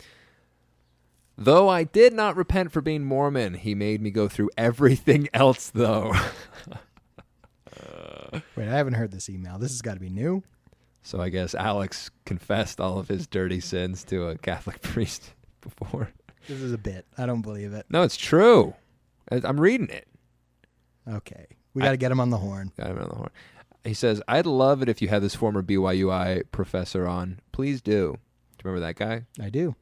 Though I did not repent for being Mormon, he made me go through everything else, though. Wait, I haven't heard this email. This has got to be new. So I guess Alex confessed all of his dirty sins to a Catholic priest before. This is a bit. I don't believe it. No, it's true. I'm reading it. Okay. We got to get him on the horn. Got him on the horn. He says, I'd love it if you had this former BYUI professor on. Please do. Do you remember that guy? I do.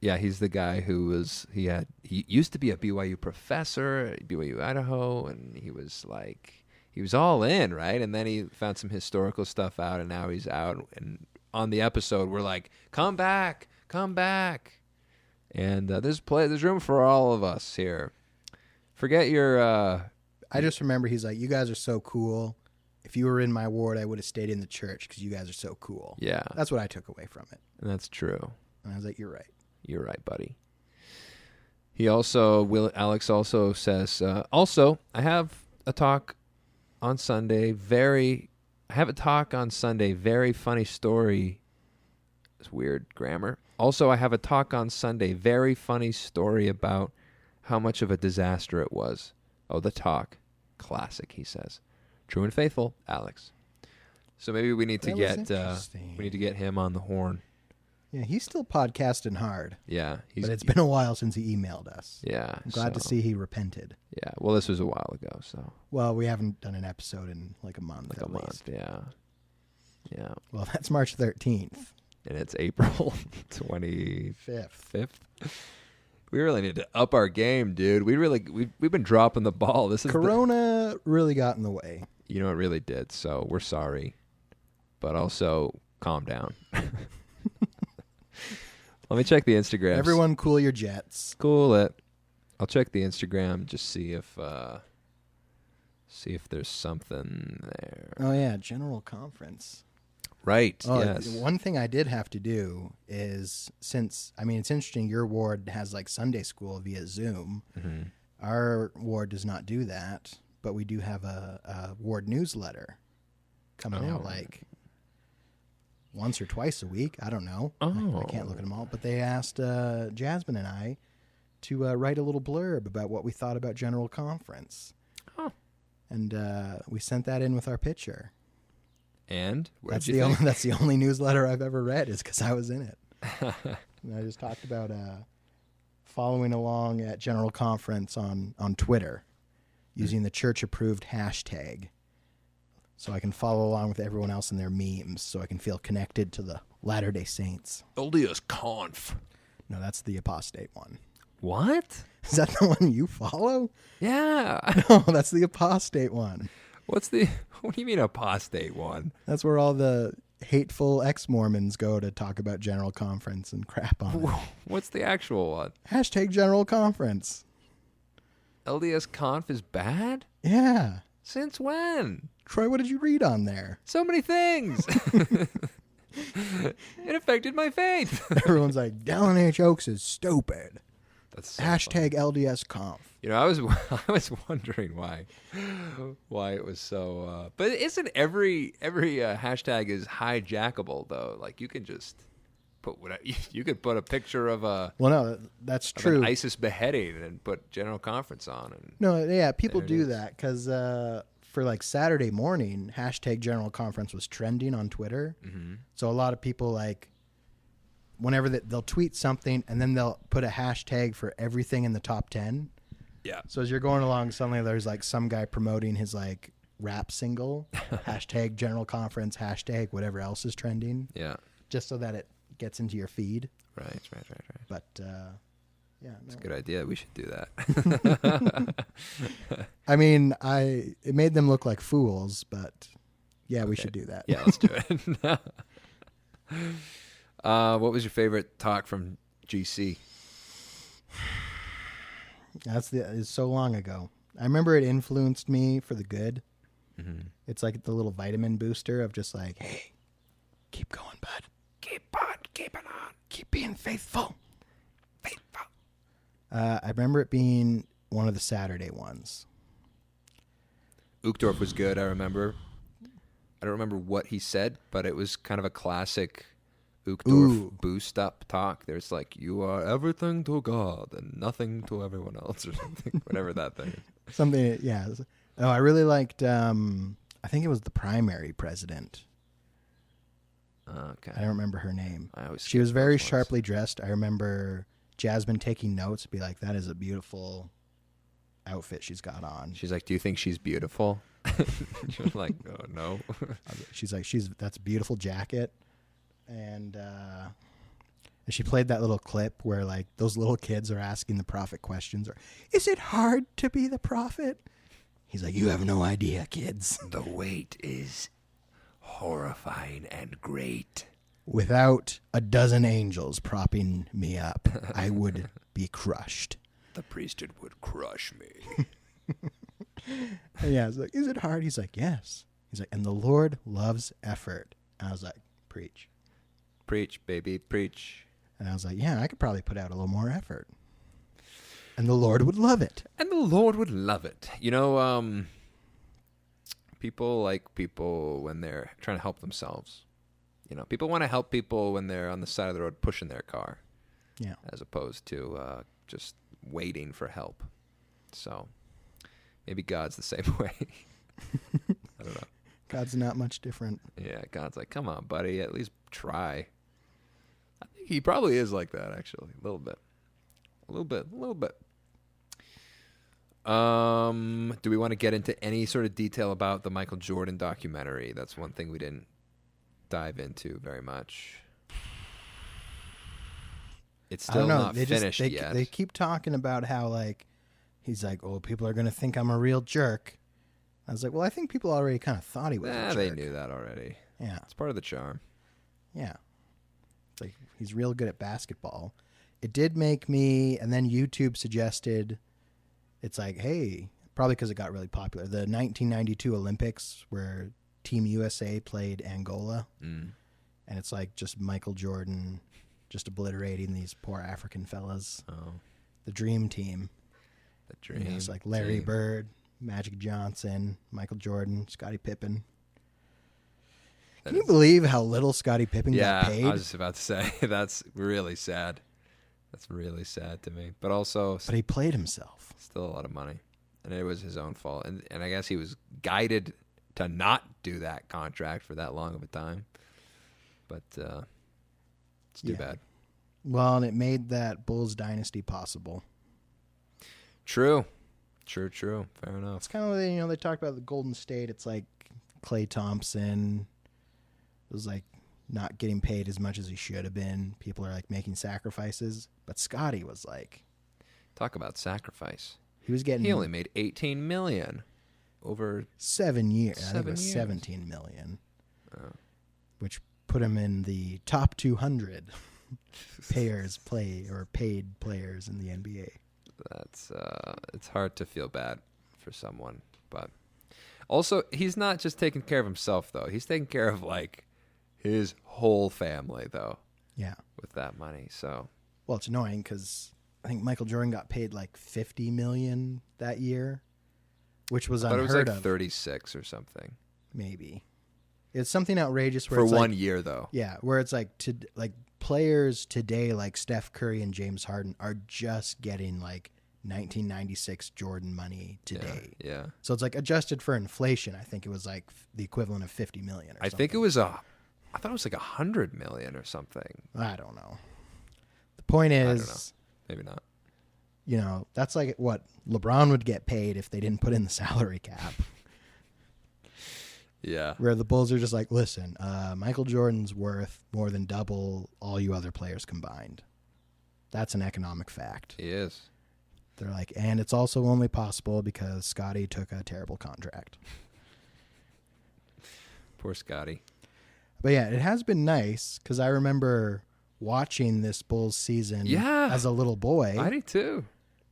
Yeah, he's the guy who he used to be a BYU professor at BYU Idaho, and he was all in, right? And then he found some historical stuff out, and now he's out. And on the episode, we're like, come back. And there's room for all of us here. Forget your... I just remember he's like, you guys are so cool. If you were in my ward, I would have stayed in the church because you guys are so cool. Yeah. That's what I took away from it. And that's true. And I was like, you're right. You're right, buddy. He also, Alex also says, also, I have a talk on Sunday. Very funny story. It's weird grammar. Also, I have a talk on Sunday. Very funny story about how much of a disaster it was. Oh, the talk. Classic, he says. True and faithful, Alex. So maybe we need to get him on the horn. Yeah, he's still podcasting hard. Yeah. But it's been a while since he emailed us. Yeah. I'm glad to see he repented. Yeah. Well, this was a while ago, so. Well, we haven't done an episode in like a month at least. Yeah. Yeah. Well, that's March 13th. And it's April 25th. 5th. We really need to up our game, dude. We've been dropping the ball. This is Corona really got in the way. You know, it really did. So we're sorry, but also calm down. Let me check the Instagram. Everyone, cool your jets. Cool it. I'll check the Instagram. Just see if there's something there. Oh yeah, general conference. Right. Oh, yes. One thing I did have to do is it's interesting. Your ward has like Sunday school via Zoom. Mm-hmm. Our ward does not do that, but we do have a ward newsletter coming out like once or twice a week. I don't know. I can't look at them all, but they asked Jasmine and I to write a little blurb about what we thought about General Conference. Oh. And we sent that in with our picture. And that's the only newsletter I've ever read is because I was in it. And I just talked about following along at General Conference on Twitter using the church-approved hashtag so I can follow along with everyone else in their memes so I can feel connected to the Latter-day Saints. LDS Conf. No, that's the apostate one. What? Is that the one you follow? Yeah. No, that's the apostate one. What do you mean apostate one? That's where all the hateful ex-Mormons go to talk about General Conference and crap on it. What's the actual one? Hashtag General Conference. LDS Conf is bad? Yeah. Since when? Troy, what did you read on there? So many things. It affected my faith. Everyone's like, Dallin H. Oaks is stupid. That's so hashtag funny. LDS Conf. You know, I was wondering why it was so. But isn't every hashtag is hijackable though? Like you can just put whatever you could put a picture of a. Well, no, that's true. An ISIS beheading and put General Conference on. And no, yeah, people do that because for like Saturday morning, hashtag General Conference was trending on Twitter. Mm-hmm. So a lot of people like. Whenever they'll tweet something and then they'll put a hashtag for everything in the top 10. Yeah. So as you're going along, suddenly there's like some guy promoting his like rap single, hashtag General Conference, hashtag whatever else is trending. Yeah. Just so that it gets into your feed. Right. But yeah, it's a good idea. We should do that. I mean, it made them look like fools, but yeah, we should do that. Yeah, let's do it. What was your favorite talk from GC? It's so long ago. I remember it influenced me for the good. Mm-hmm. It's like the little vitamin booster of just like, hey, keep going, bud. Keep it on. Keep being faithful. I remember it being one of the Saturday ones. Uchtdorf was good, I remember. I don't remember what he said, but it was kind of a classic Uchtdorf boost up talk. There's like, you are everything to God and nothing to everyone else or something, whatever that thing is. Something, yeah. Oh, I really liked, I think it was the primary president. Okay. I don't remember her name. She was very sharply dressed. I remember Jasmine taking notes, be like, that is a beautiful outfit she's got on. She's like, do you think she's beautiful? You're like, oh, no. She's like, that's a beautiful jacket. And she played that little clip where like those little kids are asking the prophet questions. Or, is it hard to be the prophet? He's like, you have no idea, kids. The weight is horrifying and great. Without a dozen angels propping me up, I would be crushed. The priesthood would crush me. Yeah, I was like, is it hard? He's like, yes. He's like, and the Lord loves effort. And I was like, preach. Preach, baby, preach. And I was like, yeah, I could probably put out a little more effort. And the Lord would love it. And the Lord would love it. You know, people like people when they're trying to help themselves. You know, people want to help people when they're on the side of the road pushing their car. Yeah. As opposed to just waiting for help. So maybe God's the same way. I don't know. God's not much different. Yeah, God's like, come on, buddy, at least try. I think he probably is like that, actually. A little bit. Do we want to get into any sort of detail about the Michael Jordan documentary? That's one thing we didn't dive into very much. It's still not finished yet. They keep talking about how, like, he's like, oh, people are going to think I'm a real jerk. I was like, well, I think people already kind of thought he was a jerk. They knew that already. Yeah. It's part of the charm. Yeah. It's like, he's real good at basketball. It did make me, and then YouTube suggested, it's like, hey, probably because it got really popular, the 1992 Olympics where Team USA played Angola. Mm. And it's like just Michael Jordan just obliterating these poor African fellas. Oh. The dream team. The dream team. It's like Larry Bird, Magic Johnson, Michael Jordan, Scottie Pippen. Can you believe how little Scottie Pippen got paid? Yeah, I was just about to say, that's really sad. That's really sad to me. But also... But he played himself. Still a lot of money. And it was his own fault. And I guess he was guided to not do that contract for that long of a time. But it's too bad. Well, and it made that Bulls dynasty possible. True. Fair enough. It's kind of, they talk about the Golden State. It's like Klay Thompson was like not getting paid as much as he should have been. People are like making sacrifices. But Scottie was like... Talk about sacrifice. He only made $18 million over 7 years. I think it was $17 million. Which put him in the top 200 paid players in the NBA. That's it's hard to feel bad for someone, but also he's not just taking care of himself though. He's taking care of like his whole family though. Yeah. With that money, so. Well, it's annoying because I think Michael Jordan got paid like $50 million that year, which was unheard of. But it was like 36 or something. Maybe. It's something outrageous where for it's 1 like, year though. Yeah, where it's like players today like Steph Curry and James Harden are just getting like 1996 Jordan money today. Yeah. So it's like adjusted for inflation. I think it was like the equivalent of 50 million. I think it was I thought it was like 100 million or something. I don't know. The point is, I don't know. Maybe not. You know, that's like what LeBron would get paid if they didn't put in the salary cap. Yeah. Where the Bulls are just like, listen, Michael Jordan's worth more than double all you other players combined. That's an economic fact. He is. They're like, and it's also only possible because Scottie took a terrible contract. Poor Scottie. But yeah, it has been nice because I remember watching this Bulls season as a little boy. I do too.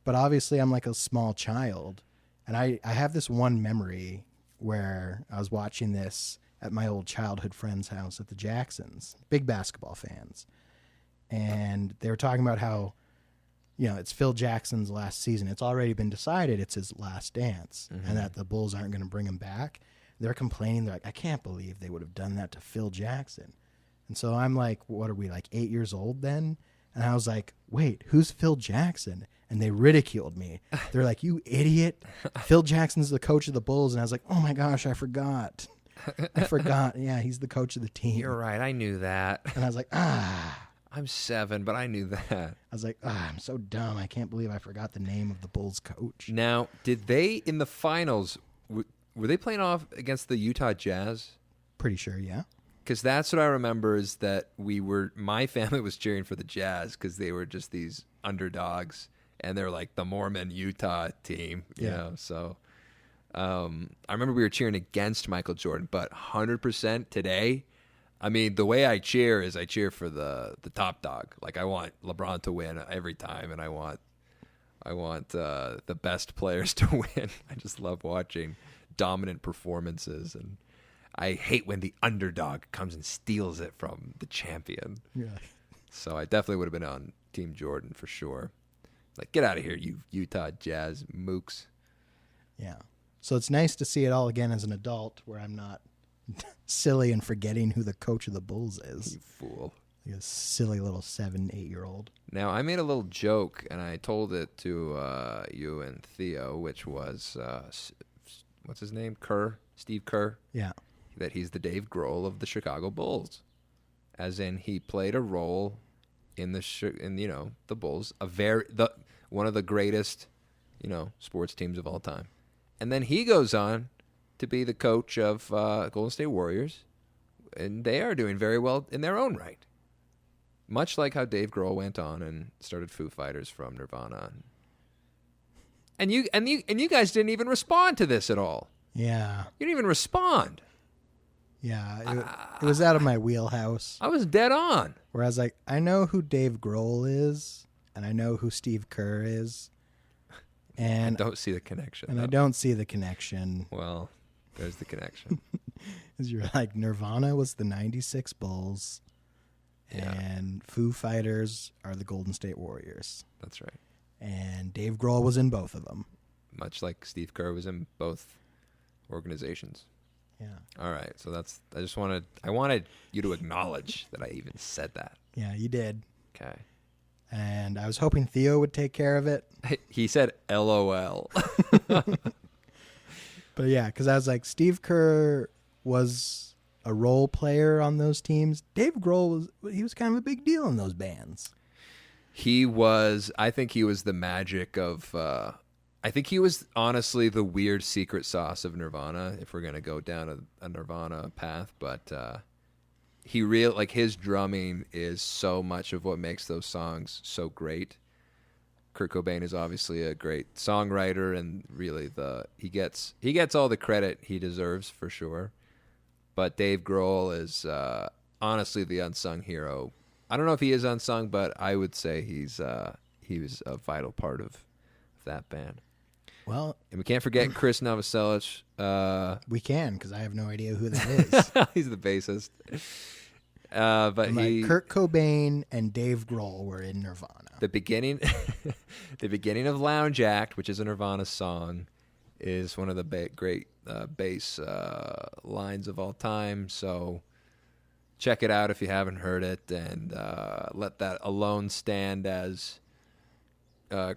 But obviously I'm like a small child. And I have this one memory where I was watching this at my old childhood friend's house at the Jacksons, big basketball fans. And they were talking about how, you know, it's Phil Jackson's last season. It's already been decided it's his last dance and that the Bulls aren't going to bring him back. They're complaining. They're like, I can't believe they would have done that to Phil Jackson. And so I'm like, what are we, like 8 years old then? And I was like, wait, who's Phil Jackson? And they ridiculed me. They're like, you idiot. Phil Jackson's the coach of the Bulls. And I was like, oh my gosh, I forgot. Yeah, he's the coach of the team. You're right. I knew that. And I was like, I'm 7, but I knew that. I was like, I'm so dumb. I can't believe I forgot the name of the Bulls coach. Now, did they, in the finals, were they playing off against the Utah Jazz? Pretty sure, yeah. Because that's what I remember is that my family was cheering for the Jazz because they were just these underdogs, and they're like the Mormon Utah team, you know. So I remember we were cheering against Michael Jordan, but 100% today, I mean, the way I cheer is I cheer for the top dog. Like, I want LeBron to win every time, and I want the best players to win. I just love watching dominant performances, and I hate when the underdog comes and steals it from the champion. Yeah. So I definitely would have been on Team Jordan for sure. Like, get out of here, you Utah Jazz mooks. Yeah. So it's nice to see it all again as an adult where I'm not silly and forgetting who the coach of the Bulls is. You fool. Like a silly little 7-8-year-old. Now, I made a little joke, and I told it to you and Theo, which was, what's his name? Steve Kerr. Yeah. That he's the Dave Grohl of the Chicago Bulls, as in he played a role in the Bulls, one of the greatest, sports teams of all time, and then he goes on to be the coach of Golden State Warriors, and they are doing very well in their own right, much like how Dave Grohl went on and started Foo Fighters from Nirvana, and you guys didn't even respond to this at all. Yeah. You didn't even respond. Yeah, it was out of my wheelhouse. I was dead on. Where I was like, I know who Dave Grohl is, and I know who Steve Kerr is. And I don't see the connection. And I don't see the connection. Well, there's the connection. Because you're like, Nirvana was the 96 Bulls, and Foo Fighters are the Golden State Warriors. That's right. And Dave Grohl was in both of them. Much like Steve Kerr was in both organizations. Yeah. All right. So I wanted you to acknowledge that I even said that. Yeah, you did. Okay. And I was hoping Theo would take care of it. He said LOL. But yeah, because I was like, Steve Kerr was a role player on those teams. Dave Grohl was kind of a big deal in those bands. I think he was the magic of I think he was honestly the weird secret sauce of Nirvana, if we're going to go down a Nirvana path. But his drumming is so much of what makes those songs so great. Kurt Cobain is obviously a great songwriter, and really he gets all the credit he deserves for sure. But Dave Grohl is honestly the unsung hero. I don't know if he is unsung, but I would say he was a vital part of that band. Well, and we can't forget Chris Novoselic. We can, because I have no idea who that is. He's the bassist. Kurt Cobain and Dave Grohl were in Nirvana. The beginning of Lounge Act, which is a Nirvana song, is one of the great bass lines of all time. So check it out if you haven't heard it, and let that alone stand as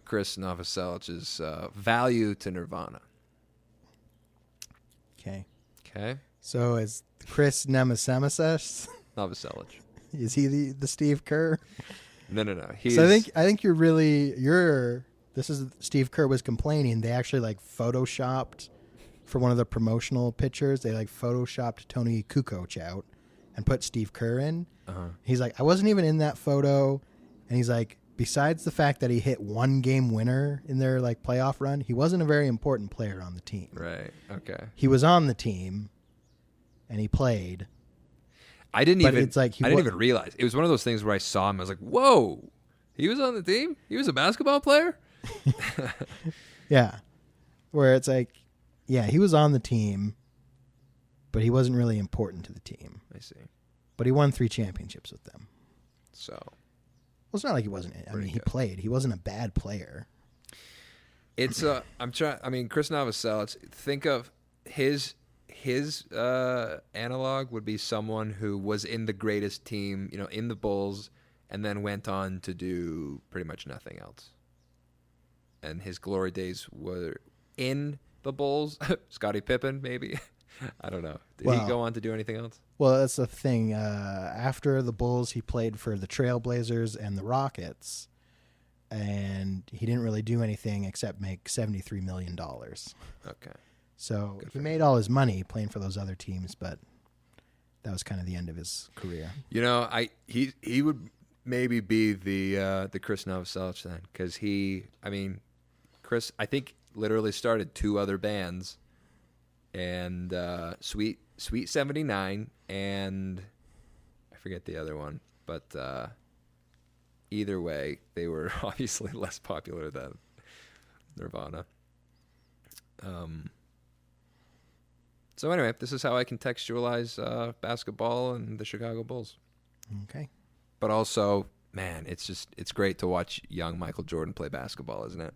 Chris Novoselic's value to Nirvana. Okay. Okay. So is Chris Novoselic? Novoselic. Is he the Steve Kerr? No. So I think this is Steve Kerr was complaining. They actually photoshopped for one of the promotional pictures. They photoshopped Tony Kukoc out and put Steve Kerr in. Uh-huh. He's like, I wasn't even in that photo, and he's like, besides the fact that he hit one game winner in their playoff run, he wasn't a very important player on the team. Right. Okay. He was on the team, and he played. I didn't even realize. It was one of those things where I saw him. I was like, "Whoa, he was on the team. He was a basketball player." Yeah, where it's he was on the team, but he wasn't really important to the team. I see. But he won 3 championships with them. So, well, it's not like he wasn't. I mean, he played. He wasn't a bad player. It's I'm trying. I mean, Chris Novoselic. Think of his analog would be someone who was in the greatest team, in the Bulls, and then went on to do pretty much nothing else. And his glory days were in the Bulls. Scottie Pippen, maybe. I don't know. Did he go on to do anything else? Well, that's the thing. After the Bulls, he played for the Trailblazers and the Rockets, and he didn't really do anything except make $73 million. Okay. So he made all his money playing for those other teams, but that was kind of the end of his career. You know, he would maybe be the Chris Novoselic then, because Chris, I think, literally started 2 other bands, and Sweet 79, and I forget the other one, but either way, they were obviously less popular than Nirvana. So anyway, this is how I contextualize basketball and the Chicago Bulls. Okay. But also, man, it's great to watch young Michael Jordan play basketball, isn't it?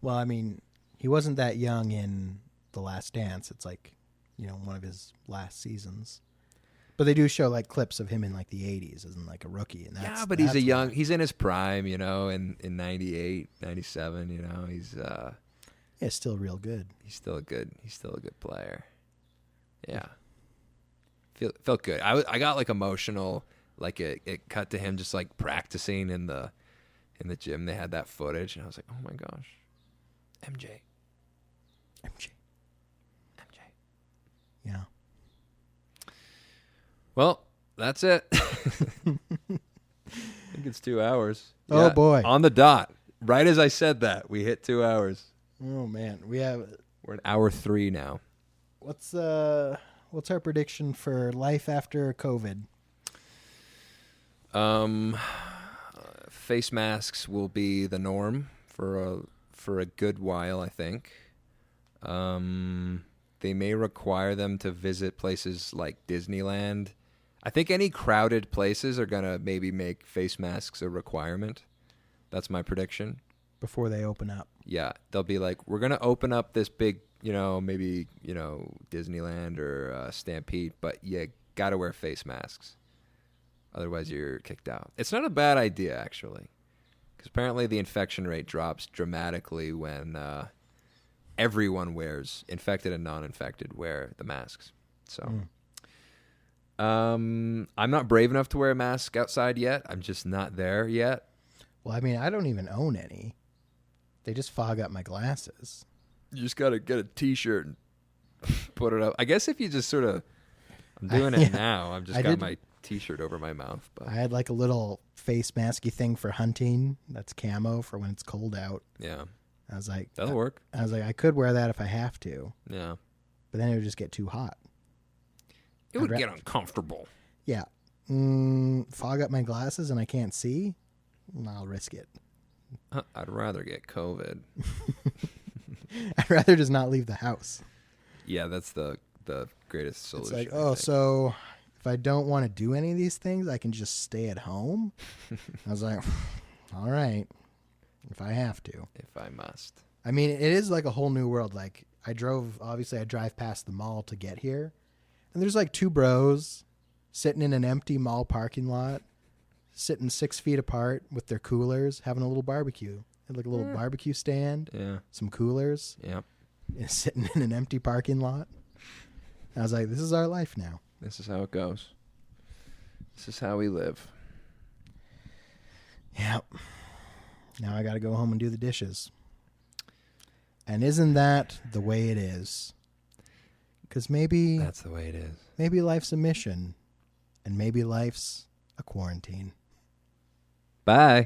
Well, I mean, he wasn't that young in The Last Dance. It's like, one of his last seasons. But they do show like clips of him in like the 80s as in like a rookie. And yeah, but he's in his prime, in 98, 97, he's still real good. He's still a good player. Yeah. Felt good. I got like emotional, like it cut to him just like practicing in the gym. They had that footage and I was like, "Oh my gosh. MJ. Yeah. Well, that's it. I think it's 2 hours. Oh boy. On the dot. Right as I said that, we hit 2 hours. Oh man, we're at hour 3 now. What's our prediction for life after COVID? Face masks will be the norm for a good while, I think. They may require them to visit places like Disneyland. I think any crowded places are gonna maybe make face masks a requirement. That's my prediction. Before they open up. Yeah, they'll be like, we're gonna open up this big, maybe Disneyland or Stampede, but you gotta wear face masks, otherwise you're kicked out. It's not a bad idea actually, because apparently the infection rate drops dramatically when everyone infected and non-infected, wear the masks. So, I'm not brave enough to wear a mask outside yet. I'm just not there yet. Well, I mean, I don't even own any. They just fog up my glasses. You just got to get a T-shirt and put it up. I guess if you just sort of... I'm doing it now. I've just got my T-shirt over my mouth. But I had like a little face masky thing for hunting. That's camo for when it's cold out. Yeah. I was like... That'll work. I was like, I could wear that if I have to. Yeah. But then it would just get too hot. It would get uncomfortable. Yeah. Fog up my glasses and I can't see? I'll risk it. I'd rather get COVID. I'd rather just not leave the house. Yeah, that's the greatest solution. It's like, so if I don't want to do any of these things, I can just stay at home? I was like, all right, if I have to. If I must. I mean, it is like a whole new world. Like, I drive past the mall to get here, and there's like 2 bros sitting in an empty mall parking lot, sitting 6 feet apart with their coolers, having a little barbecue. They had like a little barbecue stand, some coolers, sitting in an empty parking lot. I was like, this is our life now. This is how it goes. This is how we live. Yep. Now I got to go home and do the dishes. And isn't that the way it is? Because maybe... That's the way it is. Maybe life's a mission, and maybe life's a quarantine. Bye.